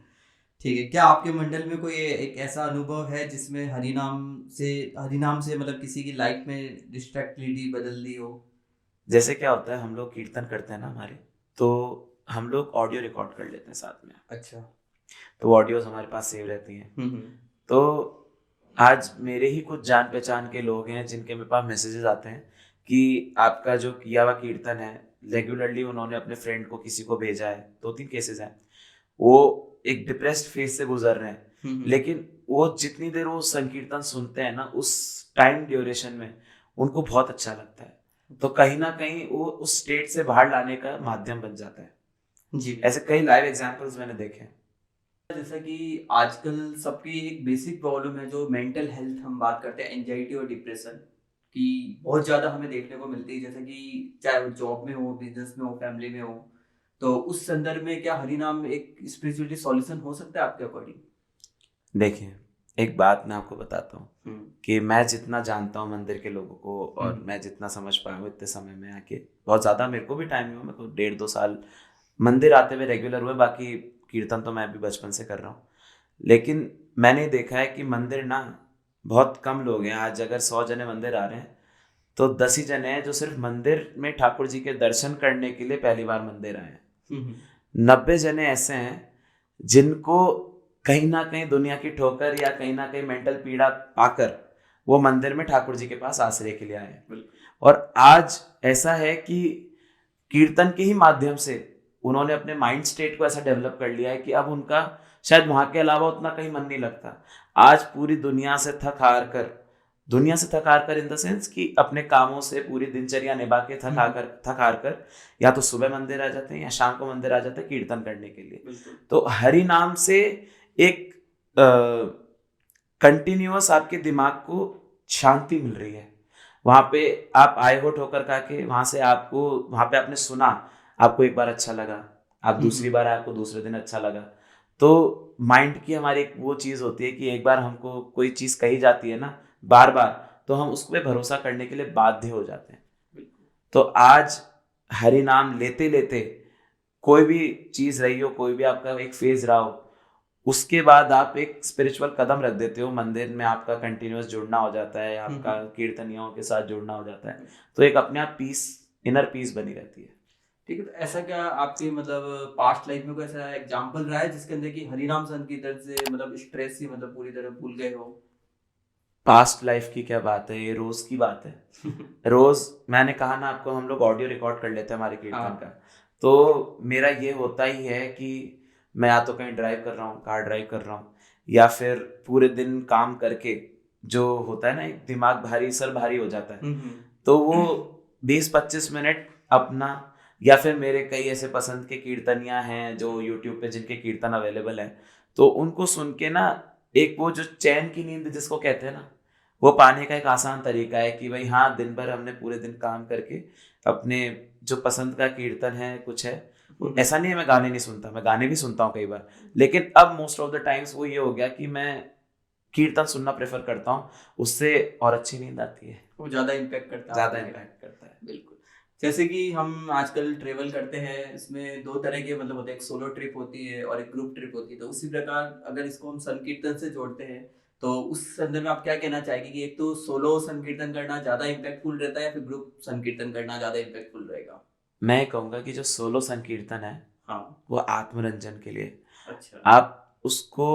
Speaker 2: ठीक है, क्या आपके मंडल में कोई एक ऐसा अनुभव है जिसमें हरिनाम से मतलब किसी की लाइफ में डिस्ट्रैक्टिविटी बदल दी हो?
Speaker 1: जैसे क्या होता है, हम लोग कीर्तन करते हैं ना हमारे, तो हम लोग ऑडियो रिकॉर्ड कर लेते हैं साथ में,
Speaker 2: अच्छा।
Speaker 1: तो ऑडियोज हमारे पास सेव रहती हैं।
Speaker 2: हम्म।
Speaker 1: तो आज मेरे ही कुछ जान पहचान के लोग हैं जिनके मेरे पास मैसेजेस आते हैं कि आपका जो किया हुआ कीर्तन है, रेगुलरली उन्होंने अपने फ्रेंड को किसी को भेजा है, 2-3 केसेस हैं, वो एक डिप्रेस्ड फेज से गुजर रहे हैं, लेकिन वो जितनी देर वो संकीर्तन सुनते हैं ना, उस टाइम ड्यूरेशन में उनको बहुत अच्छा लगता है, तो कहीं ना कहीं वो उस स्टेट से बाहर लाने का माध्यम बन जाता है।
Speaker 2: जी।
Speaker 1: ऐसे कई लाइव एग्जांपल्स मैंने देखे हैं।
Speaker 2: जैसा कि आजकल सबकी एक बेसिक प्रॉब्लम है जो मेंटल हेल्थ, हम बात करते हैं एंजाइटी और डिप्रेशन की, बहुत ज़्यादा हमें देखने को मिलती है, जैसे कि चाहे वो जॉब में हो, बिजनेस में हो, फैमिली में हो। तो उस संदर्भ में क्या हरिनाम एक स्पिरिचुअलिटी सॉल्यूशन हो सकता है आपके अकॉर्डिंग?
Speaker 1: देखिए, एक बात मैं आपको बताता हूँ कि मैं जितना जानता हूँ मंदिर के लोगों को, और मैं जितना समझ पाया हूँ इतने समय में आके, बहुत ज़्यादा मेरे को भी टाइम नहीं हुआ, मेरे को 1.5-2 साल मंदिर आते हुए रेगुलर हुए, बाकी कीर्तन तो मैं भी बचपन से कर रहा हूँ। लेकिन मैंने देखा है कि मंदिर ना, बहुत कम लोग हैं आज, अगर 100 जने मंदिर आ रहे हैं तो 10 ही जने हैं जो सिर्फ मंदिर में ठाकुर जी के दर्शन करने के लिए पहली बार मंदिर आए हैं। 90 जने ऐसे हैं जिनको कहीं ना कहीं दुनिया की ठोकर या कहीं ना कहीं मेंटल पीड़ा पाकर वो मंदिर में ठाकुर जी के पास आश्रय के लिए आए हैं। और आज ऐसा है कि कीर्तन के ही माध्यम से उन्होंने अपने माइंड स्टेट को ऐसा डेवलप कर लिया है कि अब उनका शायद वहां के अलावा उतना कहीं मन नहीं लगता। आज पूरी दुनिया से थक हार कर इन द सेंस कि अपने कामों से पूरी दिनचर्या निभा के थक हार कर या तो सुबह मंदिर आ जाते हैं या शाम को मंदिर आ जाते हैं कीर्तन करने के लिए। तो हरि नाम से एक कंटिन्यूअस आपके दिमाग को शांति मिल रही है। वहां पे आप आए हो ठोकर खा के, वहां से आपको, वहां पे आपने सुना, आपको एक बार अच्छा लगा, आप दूसरी बार आए, आपको दूसरे दिन अच्छा लगा। तो माइंड की हमारी एक वो चीज होती है कि एक बार हमको कोई चीज कही जाती है ना बार बार, तो हम उस पर भरोसा करने के लिए बाध्य हो जाते हैं। तो आज हरि नाम लेते लेते कोई भी चीज रही हो, कोई भी आपका एक फेज रहा हो, उसके बाद आप एक स्पिरिचुअल कदम रख देते हो, मंदिर में आपका कंटिन्यूअस जुड़ना हो जाता है, आपका कीर्तनियों के साथ जुड़ना हो जाता है, तो एक अपने आप पीस, इनर पीस बनी रहती है।
Speaker 2: ठीक है, तो ऐसा क्या आपके मतलब पास्ट लाइफ में कोई ऐसा एग्जांपल रहा है जिसके अंदर कि हरिनाम संकीर्तन से मतलब स्ट्रेस ही मतलब पूरी तरह भूल गए हो?
Speaker 1: पास्ट लाइफ की क्या बात है, ये रोज की बात है। रोज मैंने कहा ना आपको, हम लोग ऑडियो रिकॉर्ड कर लेते हैं हमारे कीर्तन का। तो मेरा ये होता ही है कि मैं या तो कहीं ड्राइव कर रहा हूँ, कार ड्राइव कर रहा हूँ, या फिर पूरे दिन काम करके जो होता है ना, एक दिमाग भारी, सर भारी हो जाता है, तो वो 20-25 मिनट अपना, या फिर मेरे कई ऐसे पसंद के कीर्तनियाँ हैं जो यूट्यूब पे जिनके कीर्तन अवेलेबल हैं, तो उनको सुन के ना, एक वो जो चैन की नींद जिसको कहते हैं ना, वो पाने का एक आसान तरीका है कि भाई हाँ, दिन भर हमने पूरे दिन काम करके अपने जो पसंद का कीर्तन है कुछ है, ऐसा नहीं है मैं गाने नहीं सुनता, मैं गाने भी सुनता हूँ कई बार, लेकिन अब मोस्ट ऑफ द टाइम्स वो ये हो गया कि मैं कीर्तन सुनना प्रेफर करता हूँ, उससे और अच्छी नींद आती है,
Speaker 2: वो ज़्यादा इम्पैक्ट करता है,
Speaker 1: ज़्यादा इम्पैक्ट करता है।
Speaker 2: बिल्कुल। जैसे कि हम आजकल ट्रेवल करते हैं, इसमें 2 तरह के मतलब होते हैं, एक सोलो ट्रिप होती है और एक ग्रुप ट्रिप होती है। तो उसी प्रकार अगर इसको हम संकीर्तन से जोड़ते हैं, तो उस संदर्भ में आप क्या कहना चाहेंगे कि एक तो सोलो संकीर्तन करना ज़्यादा इम्पैक्टफुल रहता है या फिर ग्रुप संकीर्तन करना ज़्यादा इम्पैक्टफुल रहेगा?
Speaker 1: मैं कहूँगा कि जो सोलो संकीर्तन है,
Speaker 2: हाँ।
Speaker 1: वो आत्मरंजन के लिए।
Speaker 2: अच्छा।
Speaker 1: आप उसको,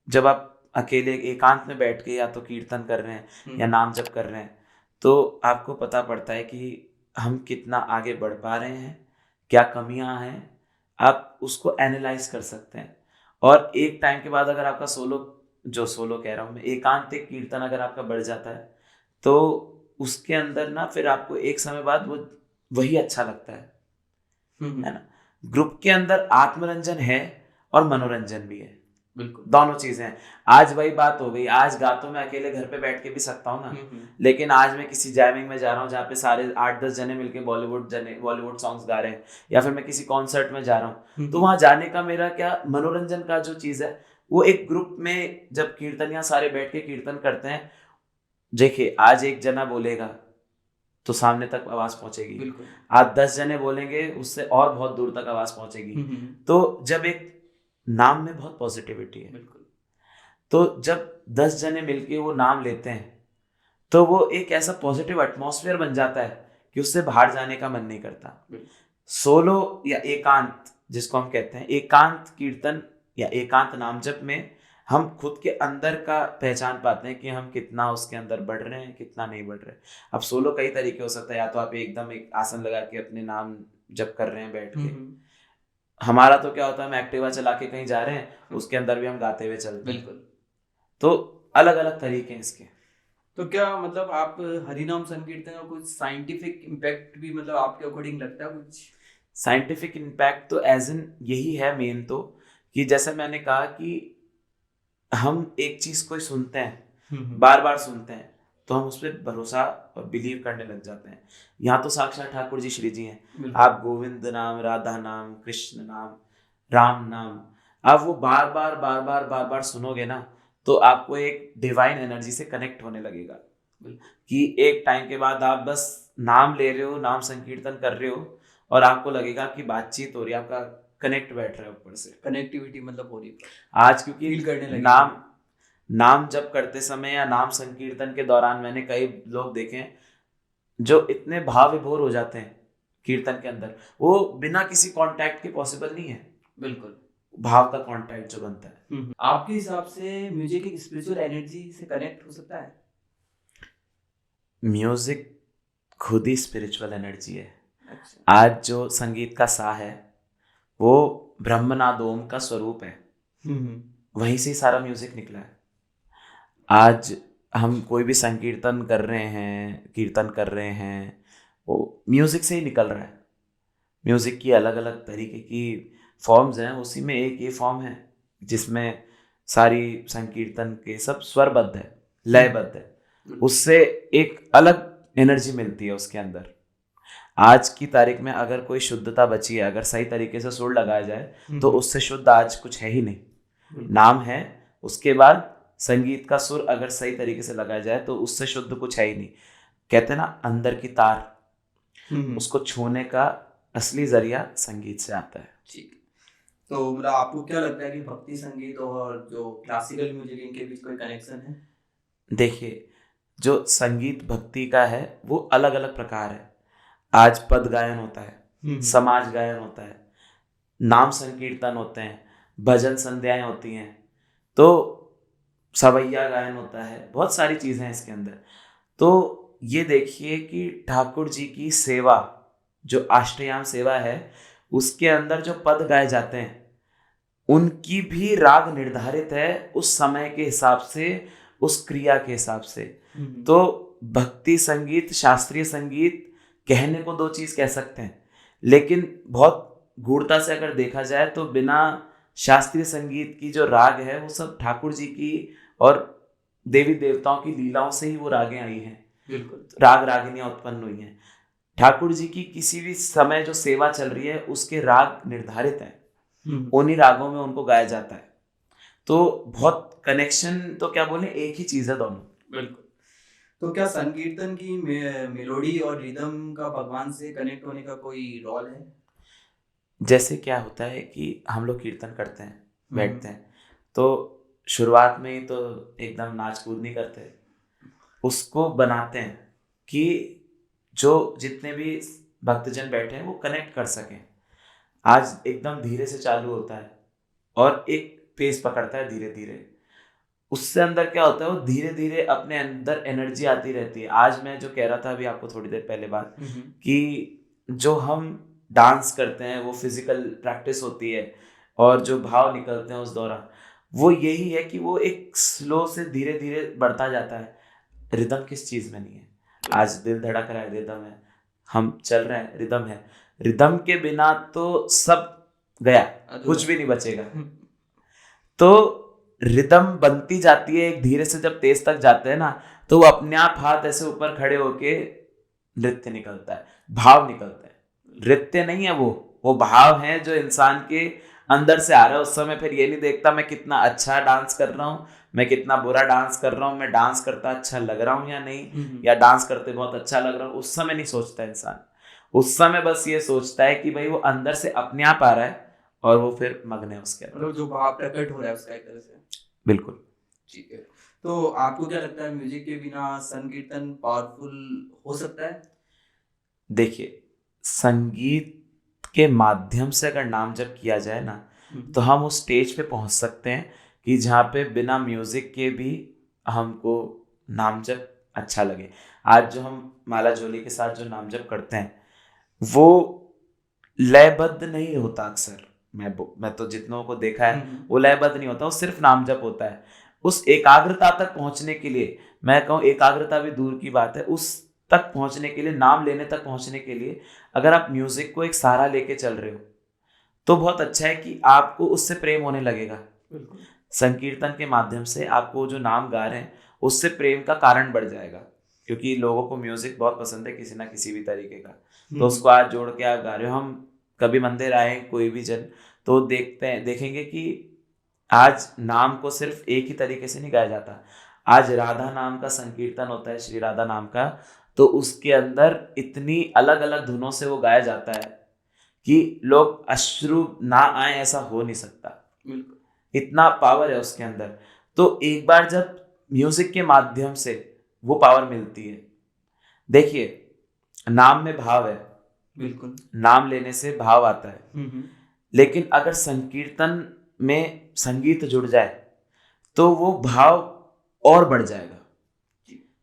Speaker 1: जब आप अकेले एकांत में बैठ के या तो कीर्तन कर रहे हैं या नाम जप कर रहे हैं, तो आपको पता पड़ता है कि हम कितना आगे बढ़ पा रहे हैं, क्या कमियां हैं, आप उसको एनालाइज कर सकते हैं। और एक टाइम के बाद अगर आपका सोलो कह रहा हूँ मैं, एकांतिक कीर्तन अगर आपका बढ़ जाता है, तो उसके अंदर ना फिर आपको एक समय बाद वो वही अच्छा लगता है ना। ग्रुप के अंदर आत्मरंजन है और मनोरंजन भी है।
Speaker 2: बिल्कुल।
Speaker 1: दोनों चीजें हैं। आज वही बात हो गई, आज गा तो मैं अकेले घर पे बैठ के भी सकता हूँ ना, लेकिन आज मैं किसी जैमिंग में जा रहा हूँ जहाँ पे सारे 8-10 जने मिलके बॉलीवुड सॉन्ग्स गा रहे हैं, या फिर मैं किसी कॉन्सर्ट में जा रहा हूँ, तो वहां जाने का मेरा क्या, मनोरंजन का जो चीज है वो एक ग्रुप में जब कीर्तनिया सारे बैठ के कीर्तन करते हैं, देखिए आज एक जना बोलेगा तो सामने तक आवाज पहुंचेगी,
Speaker 2: बिल्कुल।
Speaker 1: आज 10 जने बोलेंगे उससे और बहुत दूर तक आवाज पहुंचेगी। तो जब एक नाम में बहुत पॉजिटिविटी है,
Speaker 2: बिल्कुल।
Speaker 1: तो जब 10 जने मिलके वो नाम लेते हैं तो वो एक ऐसा पॉजिटिव एटमॉस्फेयर बन जाता है कि उससे बाहर जाने का मन नहीं करता। सोलो या एकांत जिसको हम कहते हैं, एकांत कीर्तन या एकांत नाम जप में हम खुद के अंदर का पहचान पाते हैं कि हम कितना उसके अंदर बढ़ रहे हैं, कितना नहीं बढ़ रहे हैं। अब सोलो कई तरीके हो सकता है, या तो आप एकदम एक आसन लगा के अपने नाम जप कर रहे हैं बैठ के। हमारा तो क्या होता है, हम एक्टिवा चला के कहीं जा रहे हैं, उसके अंदर भी हम गाते हुए चलते हैं।
Speaker 2: बिल्कुल।
Speaker 1: तो अलग अलग तरीके हैं इसके।
Speaker 2: तो क्या मतलब आप हरिनाम संकीर्तन का कुछ साइंटिफिक इम्पैक्ट भी मतलब आपके अकॉर्डिंग लगता है कुछ?
Speaker 1: साइंटिफिक इम्पैक्ट तो एज इन यही है मेन, तो कि जैसे मैंने कहा कि हम एक चीज को सुनते हैं, बार बार सुनते हैं, तो हम उस पर भरोसा और बिलीव करने लग जाते हैं। यहाँ तो साक्षात ठाकुर जी श्री जी हैं, आप गोविंद नाम, राधा नाम, कृष्ण नाम, राम नाम, आप वो बार बार बार बार बार बार सुनोगे ना, तो आपको एक डिवाइन एनर्जी से कनेक्ट होने लगेगा कि एक टाइम के बाद आप बस नाम ले रहे हो, नाम संकीर्तन कर रहे हो, और आपको लगेगा कि बातचीत हो रही है, आपका कनेक्ट बैठ रहा है ऊपर से,
Speaker 2: कनेक्टिविटी मतलब हो रही है
Speaker 1: आज क्योंकि
Speaker 2: फील करने लगे।
Speaker 1: नाम जब करते समय या नाम संकीर्तन के दौरान मैंने कई लोग देखे हैं जो इतने भाव विभोर हो जाते हैं कीर्तन के अंदर, वो बिना किसी कांटेक्ट के पॉसिबल नहीं है।
Speaker 2: बिल्कुल।
Speaker 1: भाव का कांटेक्ट जो बनता है।
Speaker 2: आपके हिसाब से म्यूजिक एक स्पिरिचुअल एनर्जी से कनेक्ट हो सकता है?
Speaker 1: म्यूजिक खुद ही स्पिरिचुअल एनर्जी है।
Speaker 2: अच्छा।
Speaker 1: आज जो संगीत का सा है वो ब्रह्मनाद ओम का स्वरूप है, वहीं से ही सारा म्यूजिक निकला है। आज हम कोई भी संकीर्तन कर रहे हैं, कीर्तन कर रहे हैं, वो म्यूजिक से ही निकल रहा है। म्यूजिक की अलग अलग तरीके की फॉर्म्स हैं, उसी में एक ये फॉर्म है जिसमें सारी संकीर्तन के सब स्वरबद्ध है, लयबद्ध है, उससे एक अलग एनर्जी मिलती है उसके अंदर। आज की तारीख में अगर कोई शुद्धता बची है, अगर सही तरीके से सुर लगाया जाए तो उससे शुद्ध आज कुछ है ही नहीं। नाम है, उसके बाद संगीत का सुर अगर सही तरीके से लगाया जाए तो उससे शुद्ध कुछ है ही नहीं। कहते हैं ना, अंदर की तार, उसको छूने का असली जरिया संगीत से आता है।
Speaker 2: ठीक। तो मतलब आपको क्या लगता है कि भक्ति संगीत और जो क्लासिकल म्यूजिक इनके बीच कोई कनेक्शन है?
Speaker 1: देखिए, जो संगीत भक्ति का है वो अलग अलग प्रकार है। आज पद गायन होता है, समाज गायन होता है, नाम संकीर्तन होते हैं, भजन संध्याएं होती हैं, तो सवैया गायन होता है, बहुत सारी चीजें हैं इसके अंदर। तो ये देखिए कि ठाकुर जी की सेवा, जो अष्टयाम सेवा है, उसके अंदर जो पद गाए जाते हैं उनकी भी राग निर्धारित है उस समय के हिसाब से, उस क्रिया के हिसाब से। तो भक्ति संगीत, शास्त्रीय संगीत कहने को दो चीज कह सकते हैं, लेकिन बहुत गूढ़ता से अगर देखा जाए तो बिना शास्त्रीय संगीत की जो राग है वो सब ठाकुर जी की और देवी देवताओं की लीलाओं से ही वो रागें आई हैं।
Speaker 2: बिल्कुल।
Speaker 1: राग रागिनियां उत्पन्न हुई हैं। ठाकुर जी की किसी भी समय जो सेवा चल रही है उसके राग निर्धारित हैं, उन्हीं रागों में उनको गाया जाता है। तो बहुत कनेक्शन, तो क्या बोले, एक ही चीज है दोनों।
Speaker 2: बिल्कुल। तो क्या संकीर्तन की मेलोडी और रिदम का भगवान से कनेक्ट होने का कोई रोल है?
Speaker 1: जैसे क्या होता है कि हम लोग कीर्तन करते हैं, बैठते हैं, तो शुरुआत में ही तो एकदम नाच कूद नहीं करते, उसको बनाते हैं कि जो जितने भी भक्तजन बैठे हैं वो कनेक्ट कर सकें। आज एकदम धीरे से चालू होता है और एक पेस पकड़ता है धीरे धीरे, उससे अंदर क्या होता है, वो धीरे धीरे अपने अंदर एनर्जी आती रहती है। आज मैं जो कह रहा था अभी आपको थोड़ी देर पहले बात, कि जो हम डांस करते हैं वो फिजिकल प्रैक्टिस होती है, और जो भाव निकलते हैं उस दौरान वो यही है कि वो एक स्लो से धीरे धीरे बढ़ता जाता है। रिदम किस चीज में नहीं है? आज दिल धड़क रहा है, रिदम है, हम चल रहे हैं, रिदम है। रिदम के बिना तो सब गया, कुछ भी नहीं बचेगा। तो रिदम बनती जाती है, एक धीरे से जब तेज तक जाते हैं ना, तो वो अपने आप हाथ ऐसे ऊपर खड़े होके नृत्य निकलता है, भाव निकलता है। नृत्य नहीं है वो भाव है जो इंसान के अंदर से आ रहा है। उस समय फिर ये नहीं देखता मैं कितना अच्छा डांस कर रहा हूँ, मैं कितना बुरा डांस कर रहा हूँ, मैं डांस करता अच्छा लग रहा हूँ या नहीं, या डांस करते बहुत अच्छा लग रहा हूँ, उस समय नहीं सोचता इंसान। उस समय बस ये सोचता है कि भाई वो अंदर से अपने आप आ रहा है और वो फिर मग्न है उसके अंदर।
Speaker 2: मतलब जो भाव प्रकट हो रहा है उसका एक तरह से।
Speaker 1: बिल्कुल।
Speaker 2: ठीक है। तो आपको क्या लगता है म्यूजिक के बिना संकीर्तन पावरफुल हो सकता है?
Speaker 1: देखिए, संगीत के माध्यम से अगर नाम जप किया जाए ना, तो हम उस स्टेज पे पहुंच सकते हैं कि जहाँ पे बिना म्यूजिक के भी हमको नाम जप अच्छा लगे। आज जो हम माला जोली के साथ जो नाम जप करते हैं, वो लयबद्ध नहीं होता अक्सर। मैं तो जितनों को देखा है, वो लयबद्ध नहीं होता, वो सिर्फ नाम जप होता है। उस एकाग्रता तक पहुंचने के लिए, मैं कहूँ एकाग्रता भी दूर की बात है, उस तक पहुंचने के लिए, नाम लेने तक पहुंचने के लिए अगर आप म्यूजिक को एक सहारा लेके चल रहे हो, तो बहुत अच्छा है कि आपको उससे प्रेम होने लगेगा। संकीर्तन के माध्यम से आपको जो नाम गा रहे हैं उससे प्रेम का कारण बढ़ जाएगा, क्योंकि लोगों को म्यूजिक बहुत पसंद है किसी ना किसी भी तरीके का। तो उसको आज जोड़ के आप गा रहे हो। हम कभी मंदिर आए कोई भी जन, तो देखेंगे कि आज नाम को सिर्फ एक ही तरीके से नहीं गाया जाता। आज राधा नाम का संकीर्तन होता है, श्री राधा नाम का, तो उसके अंदर इतनी अलग अलग धुनों से वो गाया जाता है कि लोग अश्रु ना आए ऐसा हो नहीं सकता। इतना पावर है उसके अंदर। तो एक बार जब म्यूजिक के माध्यम से वो पावर मिलती है, देखिए नाम में भाव है,
Speaker 2: बिल्कुल
Speaker 1: नाम लेने से भाव आता है, लेकिन अगर संकीर्तन में संगीत जुड़ जाए तो वो भाव और बढ़ जाएगा,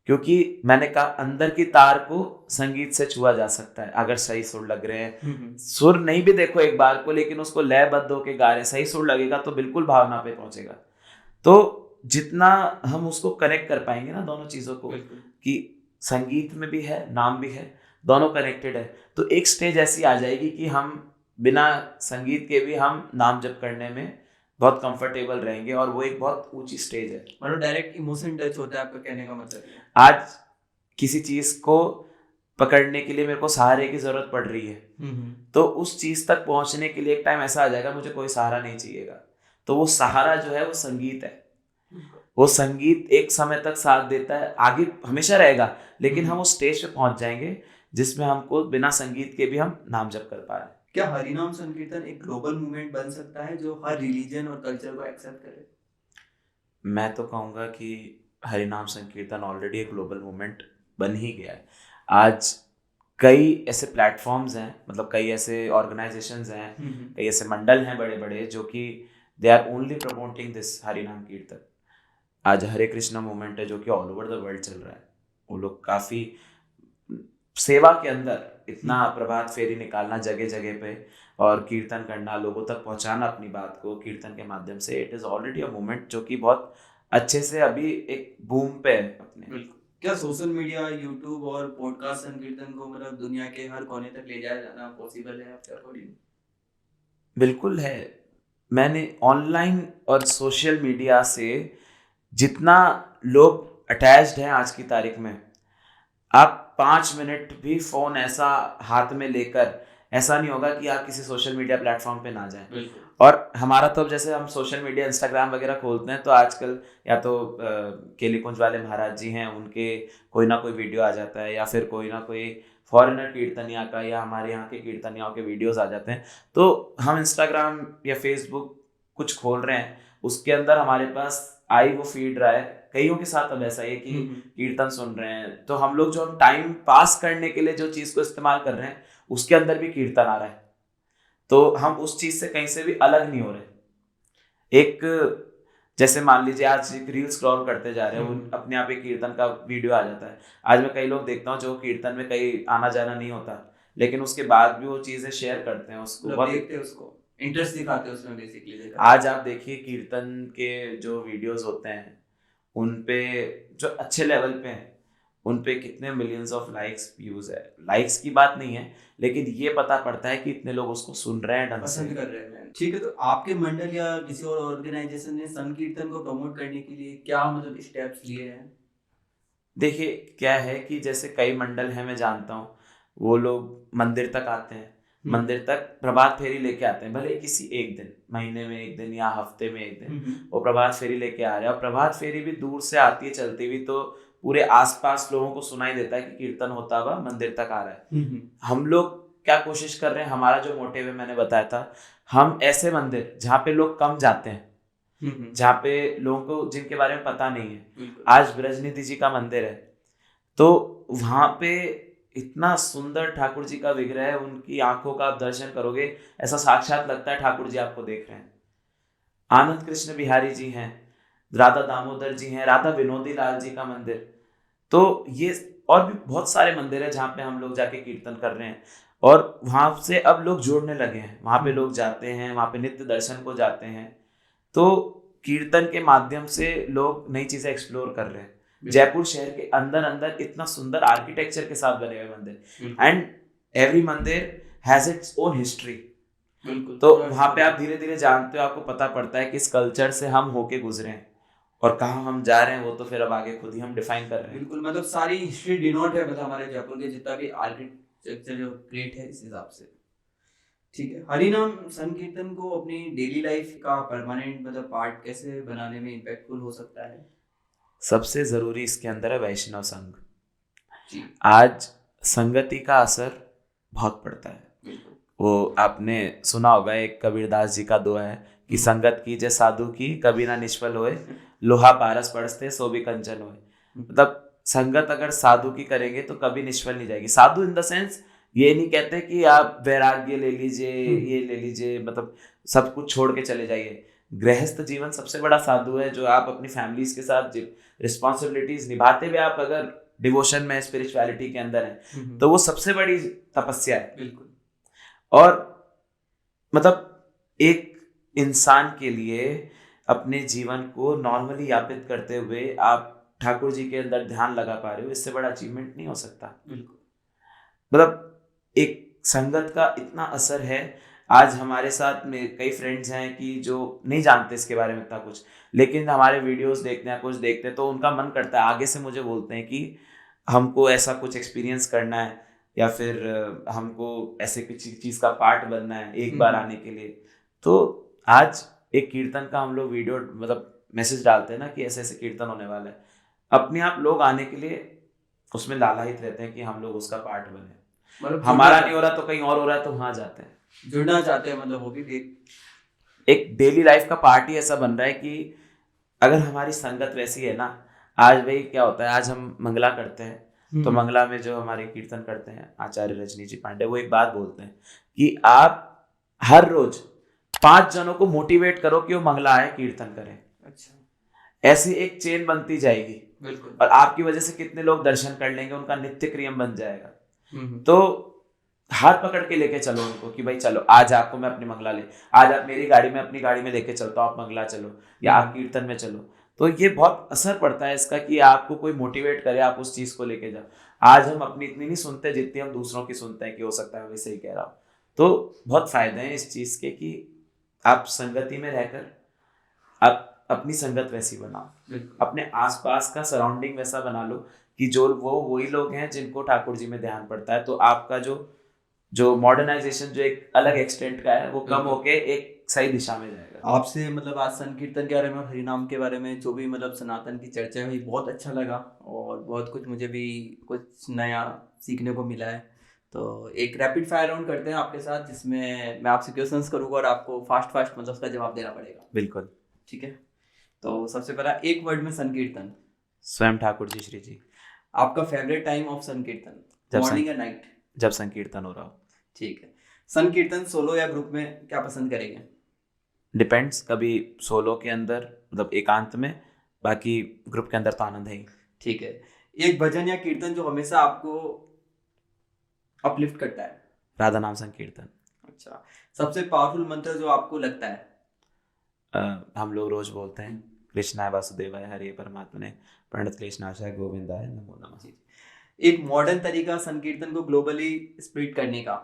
Speaker 1: क्योंकि मैंने कहा अंदर की तार को संगीत से छुआ जा सकता है अगर सही सुर लग रहे हैं। सुर नहीं भी देखो एक बार को, लेकिन उसको लयबद्ध होके गा रहे, सही सुर लगेगा तो बिल्कुल भावना पे पहुंचेगा। तो जितना हम उसको कनेक्ट कर पाएंगे ना दोनों चीजों को, कि संगीत में भी है नाम भी है, दोनों कनेक्टेड है, तो एक स्टेज ऐसी आ जाएगी कि हम बिना संगीत के भी हम नाम जप करने में बहुत कंफर्टेबल रहेंगे, और वो एक बहुत ऊंची स्टेज है।
Speaker 2: मतलब डायरेक्ट इमोशन टच होता है, आपका कहने का मतलब है।
Speaker 1: आज किसी चीज को पकड़ने के लिए मेरे को सहारे की जरूरत पड़ रही है, तो उस चीज तक पहुंचने के लिए एक टाइम ऐसा आ जाएगा मुझे कोई सहारा नहीं चाहिएगा। तो वो सहारा जो है वो संगीत है। वो संगीत एक समय तक साथ देता है, आगे हमेशा रहेगा, लेकिन हम उस स्टेज पे पहुंच जाएंगे जिसमें हमको बिना संगीत के भी हम नाम जप कर पा रहे हैं।
Speaker 2: क्या हरिनाम संकीर्तन एक ग्लोबल मूवमेंट बन सकता है जो हर रिलीजन और कल्चर को एक्सेप्ट करे?
Speaker 1: मैं तो कहूँगा कि हरिनाम संकीर्तन ऑलरेडी एक ग्लोबल मूवमेंट बन ही गया है। आज कई ऐसे प्लेटफॉर्म्स हैं, मतलब कई ऐसे ऑर्गेनाइजेशंस हैं, कई ऐसे मंडल हैं बड़े बड़े जो कि they are only promoting this Harinam kirtan. आज हरे कृष्णा मूवमेंट है जो कि ऑल ओवर द वर्ल्ड चल रहा है। वो लोग काफ़ी सेवा के अंदर इतना प्रभात फेरी निकालना जगह जगह पे, और कीर्तन करना, लोगों तक पहुंचाना अपनी बात को कीर्तन के माध्यम से, it is already a movement जो कि बहुत अच्छे से अभी एक बूम पे है अपने।
Speaker 2: क्या सोशल मीडिया, यूट्यूब और पॉडकास्ट संकीर्तन को मतलब दुनिया के हर कोने तक ले जाया जाना पॉसिबल है आपके अकॉर्डिंग?
Speaker 1: बिल्कुल है। मैंने ऑनलाइन और सोशल मीडिया से जितना लोग अटैच्ड हैं आज की तारीख में, आप 5 मिनट भी फोन ऐसा हाथ में लेकर, ऐसा नहीं होगा कि आप किसी सोशल मीडिया प्लेटफॉर्म पे ना जाएं। और हमारा तो अब जैसे हम सोशल मीडिया इंस्टाग्राम वगैरह खोलते हैं तो आजकल या तो केली कुंज वाले महाराज जी हैं, उनके कोई ना कोई वीडियो आ जाता है, या फिर कोई ना कोई फॉरेनर कीर्तनिया का या हमारे यहाँ के कीर्तनियाओं के वीडियोस आ जाते हैं। तो हम इंस्टाग्राम या फेसबुक कुछ खोल रहे हैं, उसके अंदर हमारे पास आई वो फीड रहा है। कईयों के साथ अब ऐसा है कि कीर्तन सुन रहे हैं, तो हम लोग जो हम टाइम पास करने के लिए जो चीज़ को इस्तेमाल कर रहे हैं उसके अंदर भी कीर्तन आ रहा है, तो हम उस चीज़ से कहीं से भी अलग नहीं हो रहे। एक जैसे मान लीजिए आज एक रील स्क्रॉल करते जा रहे हैं, वो अपने आप एक कीर्तन का वीडियो आ जाता है। आज मैं कई लोग देखता हूँ जो कीर्तन में कहीं आना जाना नहीं होता, लेकिन उसके बाद भी वो चीज़ें शेयर करते हैं, उसको
Speaker 2: देखते हैं, उसको इंटरेस्ट दिखाते हैं उसमें बेसिकली।
Speaker 1: आज आप देखिए कीर्तन के जो वीडियोस होते हैं उन पे जो अच्छे लेवल पे हैं, उन पे कितने मिलियंस ऑफ लाइक्स व्यूज है। लाइक्स की बात नहीं है, लेकिन ये पता पड़ता है कि इतने लोग उसको सुन रहे हैं, ढंग से
Speaker 2: पसंद कर रहे हैं। ठीक है, तो आपके मंडल या किसी और ऑर्गेनाइजेशन ने संकीर्तन को प्रमोट करने के लिए क्या मतलब स्टेप्स लिए हैं?
Speaker 1: देखिए क्या है कि जैसे कई मंडल हैं, मैं जानता हूँ, वो लोग मंदिर तक आते हैं, मंदिर तक प्रभात फेरी लेके आते हैं, भले किसी एक दिन, महीने में एक दिन या हफ्ते में एक दिन वो प्रभात फेरी लेके आ रहे हैं। और प्रभात फेरी भी दूर से आती है चलती हुई, तो पूरे आसपास लोगों को सुनाई देता है कि कीर्तन होता हुआ मंदिर तक आ रहा है। हम लोग क्या कोशिश कर रहे हैं, हमारा जो मोटिव है मैंने बताया था, हम ऐसे मंदिर जहाँ पे लोग कम जाते हैं, जहाँ पे लोगों को जिनके बारे में पता नहीं है, आज ब्रजनिधि जी का मंदिर है, तो वहां पे इतना सुंदर ठाकुर जी का विग्रह है, उनकी आंखों का आप दर्शन करोगे, ऐसा साक्षात लगता है ठाकुर जी आपको देख रहे हैं। आनंद कृष्ण बिहारी जी हैं, राधा दामोदर जी हैं, राधा विनोदी लाल जी का मंदिर, तो ये और भी बहुत सारे मंदिर है जहाँ पे हम लोग जाके कीर्तन कर रहे हैं। और वहां से अब लोग जुड़ने लगे हैं, वहां पे लोग जाते हैं, वहां पे नित्य दर्शन को जाते हैं। तो कीर्तन के माध्यम से लोग नई चीजें एक्सप्लोर कर रहे हैं। जयपुर शहर के अंदर अंदर इतना सुंदर आर्किटेक्चर के साथ बने हुए मंदिर, एंड एवरी मंदिर हैज इट्स ओन हिस्ट्री। तो वहां पे आप धीरे धीरे जानते हो, आपको पता पड़ता है कि इस कल्चर से हम होके गुजरे हैं और कहाँ हम जा रहे हैं, वो तो फिर अब आगे खुद ही हम डिफाइन कर रहे हैं।
Speaker 2: बिल्कुल, मतलब सारी हिस्ट्री डिनोट है, मतलब हमारे जयपुर के जितना भी आर्किटेक्चर जो क्रिएट है इस हिसाब से। ठीक है, हरिनाम संकीर्तन को अपनी डेली लाइफ का परमानेंट मतलब पार्ट कैसे बनाने में इम्पैक्टफुल हो सकता है?
Speaker 1: सबसे जरूरी इसके अंदर है वैष्णव संघ।
Speaker 2: जी।
Speaker 1: आज संगति का असर बहुत पड़ता है। वो आपने सुना होगा, एक कबीरदास जी का दुआ है कि संगत कीजिए साधु की, कभी ना निष्फल होए, लोहा पारस परसते सो भी कंचन होए। मतलब संगत अगर साधु की करेंगे तो कभी निष्फल नहीं जाएगी। साधु इन द सेंस ये नहीं कहते कि आप वैराग्य ले लीजिए, ये ले लीजिए, मतलब सब कुछ छोड़ के चले जाइए। गृहस्थ जीवन सबसे बड़ा साधु है, जो आप अपनी फैमिलीज के साथ रिस्पॉन्सिबिलिटीज निभाते हुए आप अगर डिवोशन में, स्पिरिचुअलिटी के अंदर है, तो वो सबसे बड़ी तपस्या है।
Speaker 2: बिल्कुल।
Speaker 1: और मतलब एक इंसान के लिए अपने जीवन को नॉर्मली यापित करते हुए आप ठाकुर जी के अंदर ध्यान लगा पा रहे हो, इससे बड़ा अचीवमेंट नहीं हो सकता।
Speaker 2: बिल्कुल।
Speaker 1: मतलब एक संगत का इतना असर है। आज हमारे साथ में कई फ्रेंड्स हैं कि जो नहीं जानते इसके बारे में इतना कुछ, लेकिन हमारे वीडियोस देखते हैं, कुछ देखते हैं, तो उनका मन करता है, आगे से मुझे बोलते हैं कि हमको ऐसा कुछ एक्सपीरियंस करना है, या फिर हमको ऐसे किसी चीज़ का पार्ट बनना है एक बार आने के लिए। तो आज एक कीर्तन का हम लोग वीडियो मतलब मैसेज डालते हैं ना कि ऐसे ऐसे कीर्तन होने वाला है, अपने आप लोग आने के लिए उसमें लालायित रहते हैं कि हम लोग उसका पार्ट बने। मतलब हमारा नहीं हो रहा तो कहीं और हो रहा है तो वहां जाते हैं,
Speaker 2: जुड़ना चाहते हैं, मतलब वो भी
Speaker 1: एक डेली लाइफ का पार्ट ही ऐसा बन रहा है कि अगर हमारी संगत वैसी है ना। आज भाई क्या होता है, आज हम मंगला करते हैं, तो मंगला में जो हमारे कीर्तन करते हैं आचार्य रजनी जी पांडे, वो एक बात बोलते हैं कि आप हर रोज 5 जनों को मोटिवेट करो कि वो मंगला आए, कीर्तन करें।
Speaker 2: अच्छा,
Speaker 1: ऐसी एक चेन बनती जाएगी।
Speaker 2: बिल्कुल।
Speaker 1: और आपकी वजह से कितने लोग दर्शन कर लेंगे, उनका नित्य क्रियम बन जाएगा। तो हाथ पकड़ के लेके चलो उनको कि भाई चलो, आज आपको मैं अपनी मंगला ले, आज आप मेरी गाड़ी में, अपनी गाड़ी में लेके चलता हूँ, आप मंगला चलो या आप कीर्तन में चलो। तो ये बहुत असर पड़ता है इसका कि आपको कोई मोटिवेट करे, आप उस चीज को लेके जाओ। आज हम अपनी इतनी नहीं सुनते जितनी हम दूसरों की सुनते हैं कि हो सकता है वैसे ही कह रहा हूँ। तो बहुत फायदे हैं इस चीज के कि आप संगति में रहकर आप अपनी संगत वैसी बनाओ, अपने आसपास का सराउंडिंग वैसा बना लो कि जो वही लोग हैं जिनको ठाकुर जी में ध्यान पड़ता है। तो आपका जो मॉडर्नाइजेशन जो एक अलग एक्सटेंट का है, वो कम होके एक सही दिशा में जाएगा।
Speaker 2: आपसे मतलब आज संकीर्तन के बारे में और हरिनाम के बारे में जो भी मतलब सनातन की चर्चा हुई, बहुत अच्छा लगा और बहुत कुछ मुझे भी कुछ नया सीखने को मिला है। तो एक रैपिड फायर राउंड करते हैं आपके साथ, जिसमें मैं आपसे क्वेश्चंस करूँगा और आपको फास्ट मतलब उसका जवाब देना पड़ेगा।
Speaker 1: बिल्कुल।
Speaker 2: ठीक है, तो सबसे पहला एक वर्ड में संकीर्तन।
Speaker 1: स्वयं ठाकुर जी, श्री जी।
Speaker 2: आपका फेवरेट टाइम ऑफ संकीर्तन, मॉर्निंग या नाइट?
Speaker 1: जब संकीर्तन हो रहा हो।
Speaker 2: ठीक है, संकीर्तन सोलो या ग्रुप में क्या पसंद करेंगे?
Speaker 1: डिपेंड्स, कभी सोलो के अंदर मतलब एकांत में, बाकी ग्रुप के अंदर तो आनंद है ही।
Speaker 2: ठीक है, एक भजन या कीर्तन जो हमेशा आपको अपलिफ्ट करता है?
Speaker 1: राधा नाम संकीर्तन।
Speaker 2: अच्छा, सबसे पावरफुल मंत्र जो आपको लगता है?
Speaker 1: हम लोग रोज बोलते हैं कृष्णाय वासुदेवाय हरे परमात्मने प्रणत क्लेशनाशाय गोविंदाय नमो नमः।
Speaker 2: एक मॉडर्न तरीका संकीर्तन को ग्लोबली स्प्रेड करने का,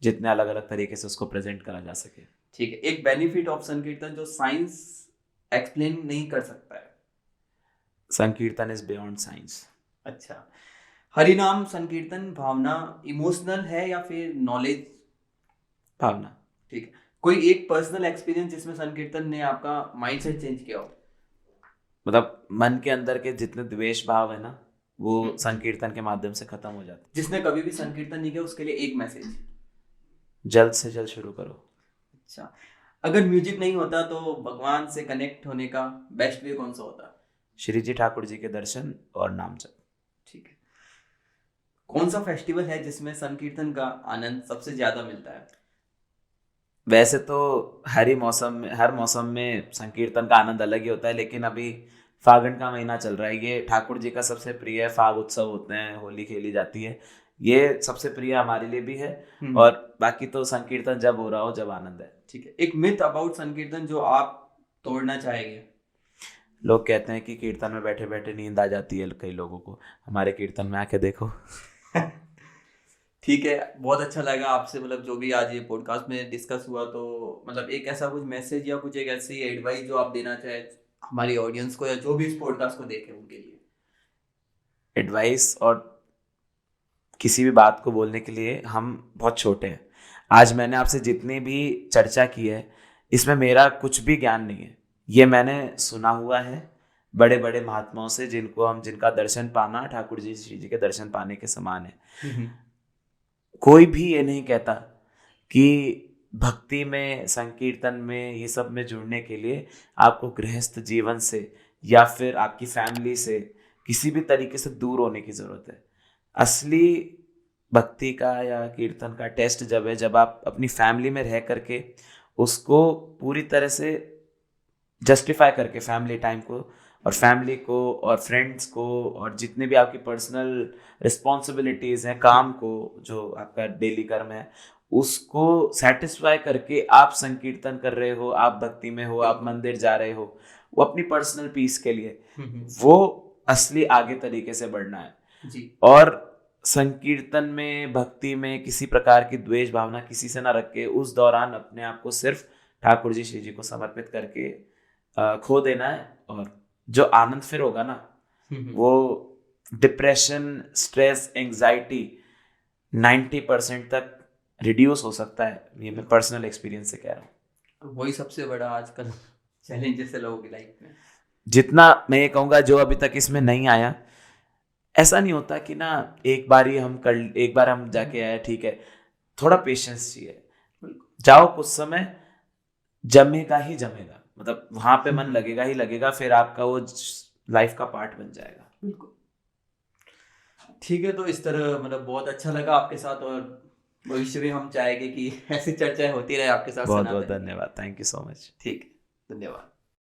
Speaker 1: जितने अलग अलग तरीके से उसको प्रेजेंट करा जा सके।
Speaker 2: ठीक है। एक बेनिफिट ऑफ संकीर्तन जो साइंस एक्सप्लेन नहीं कर सकता है।
Speaker 1: संकीर्तन इज बियॉन्ड साइंस।
Speaker 2: अच्छा, हरिनाम संकीर्तन भावना इमोशनल है या फिर नॉलेज?
Speaker 1: भावना।
Speaker 2: ठीक है। कोई एक पर्सनल एक्सपीरियंस जिसमें संकीर्तन ने आपका माइंडसेट चेंज किया हो?
Speaker 1: मतलब मन के अंदर के जितने द्वेष भाव है ना, वो संकीर्तन के माध्यम से खत्म हो जाते।
Speaker 2: जिसने कभी भी संकीर्तन नहीं किया उसके लिए एक मैसेज?
Speaker 1: जल्द से जल्द शुरू करो।
Speaker 2: अच्छा, अगर म्यूजिक नहीं होता तो भगवान से कनेक्ट होने का बेस्ट वे कौन सा होता?
Speaker 1: श्री जी ठाकुर जी के दर्शन और नाम जप।
Speaker 2: ठीक है। कौन सा फेस्टिवल है जिसमें संकीर्तन का आनंद सबसे ज्यादा मिलता है?
Speaker 1: वैसे तो हर मौसम में संकीर्तन का आनंद अलग ही होता है, लेकिन अभी फागुन का महीना चल रहा है, ये ठाकुर जी का सबसे प्रिय फाग उत्सव होते हैं, होली खेली जाती है, ये सबसे प्रिय हमारे लिए भी है। और बाकी तो संकीर्तन जब हो रहा हो, जब आनंद है।
Speaker 2: ठीक है। एक मिथ अबाउट संकीर्तन जो आप तोड़ना चाहेंगे?
Speaker 1: लोग कहते हैं कि कीर्तन में बैठे बैठे नींद आ जाती है कई लोगों को, हमारे कीर्तन में आके देखो।
Speaker 2: ठीक है, बहुत अच्छा लगा आपसे, मतलब जो भी आज ये पॉडकास्ट में डिस्कस हुआ, तो मतलब एक ऐसा कुछ मैसेज या कुछ एक ऐसी एडवाइस जो आप देना चाहे हमारी ऑडियंस को या जो भी इस पॉडकास्ट को देखे उनके लिए?
Speaker 1: एडवाइस और किसी भी बात को बोलने के लिए हम बहुत छोटे हैं। आज मैंने आपसे जितनी भी चर्चा की है, इसमें मेरा कुछ भी ज्ञान नहीं है, ये मैंने सुना हुआ है बड़े बड़े महात्माओं से, जिनका दर्शन पाना ठाकुर जी श्री जी के दर्शन पाने के समान है। कोई भी ये नहीं कहता कि भक्ति में, संकीर्तन में, ये सब में जुड़ने के लिए आपको गृहस्थ जीवन से या फिर आपकी फैमिली से किसी भी तरीके से दूर होने की ज़रूरत है। असली भक्ति का या कीर्तन का टेस्ट जब आप अपनी फैमिली में रह करके उसको पूरी तरह से जस्टिफाई करके, फैमिली टाइम को और फैमिली को और फ्रेंड्स को और जितने भी आपकी पर्सनल रिस्पॉन्सिबिलिटीज़ हैं, काम को, जो आपका डेली कर्म है, उसको सेटिस्फाई करके आप संकीर्तन कर रहे हो, आप भक्ति में हो, आप मंदिर जा रहे हो, वो अपनी पर्सनल पीस के लिए, वो असली आगे तरीके से बढ़ना है जी। और संकीर्तन में, भक्ति में किसी प्रकार की द्वेष भावना किसी से ना रख के उस दौरान अपने आप को सिर्फ ठाकुर जी श्री जी को समर्पित करके खो देना है। और जो आनंद फिर होगा ना, वो डिप्रेशन, स्ट्रेस, एंजाइटी 90% तक रिड्यूस हो सकता है। ये मैं पर्सनल एक्सपीरियंस से कह रहा हूँ।
Speaker 2: वही सबसे बड़ा आजकल चैलेंजेस है लोगों की लाइफ में।
Speaker 1: जितना मैं ये कहूँगा, जो अभी तक इसमें नहीं आया, ऐसा नहीं होता कि ना एक बार हम जाके आए, ठीक है, थोड़ा पेशेंस चाहिए। जाओ, कुछ समय जमेगा ही जमेगा, मतलब वहां पे मन लगेगा ही लगेगा, फिर आपका वो लाइफ का पार्ट बन जाएगा।
Speaker 2: बिल्कुल ठीक है। तो इस तरह मतलब बहुत अच्छा लगा आपके साथ, और भविष्य में हम चाहेंगे कि ऐसी चर्चाएं होती रहे आपके साथ।
Speaker 1: बहुत बहुत धन्यवाद। Thank you so much.
Speaker 2: ठीक है, धन्यवाद।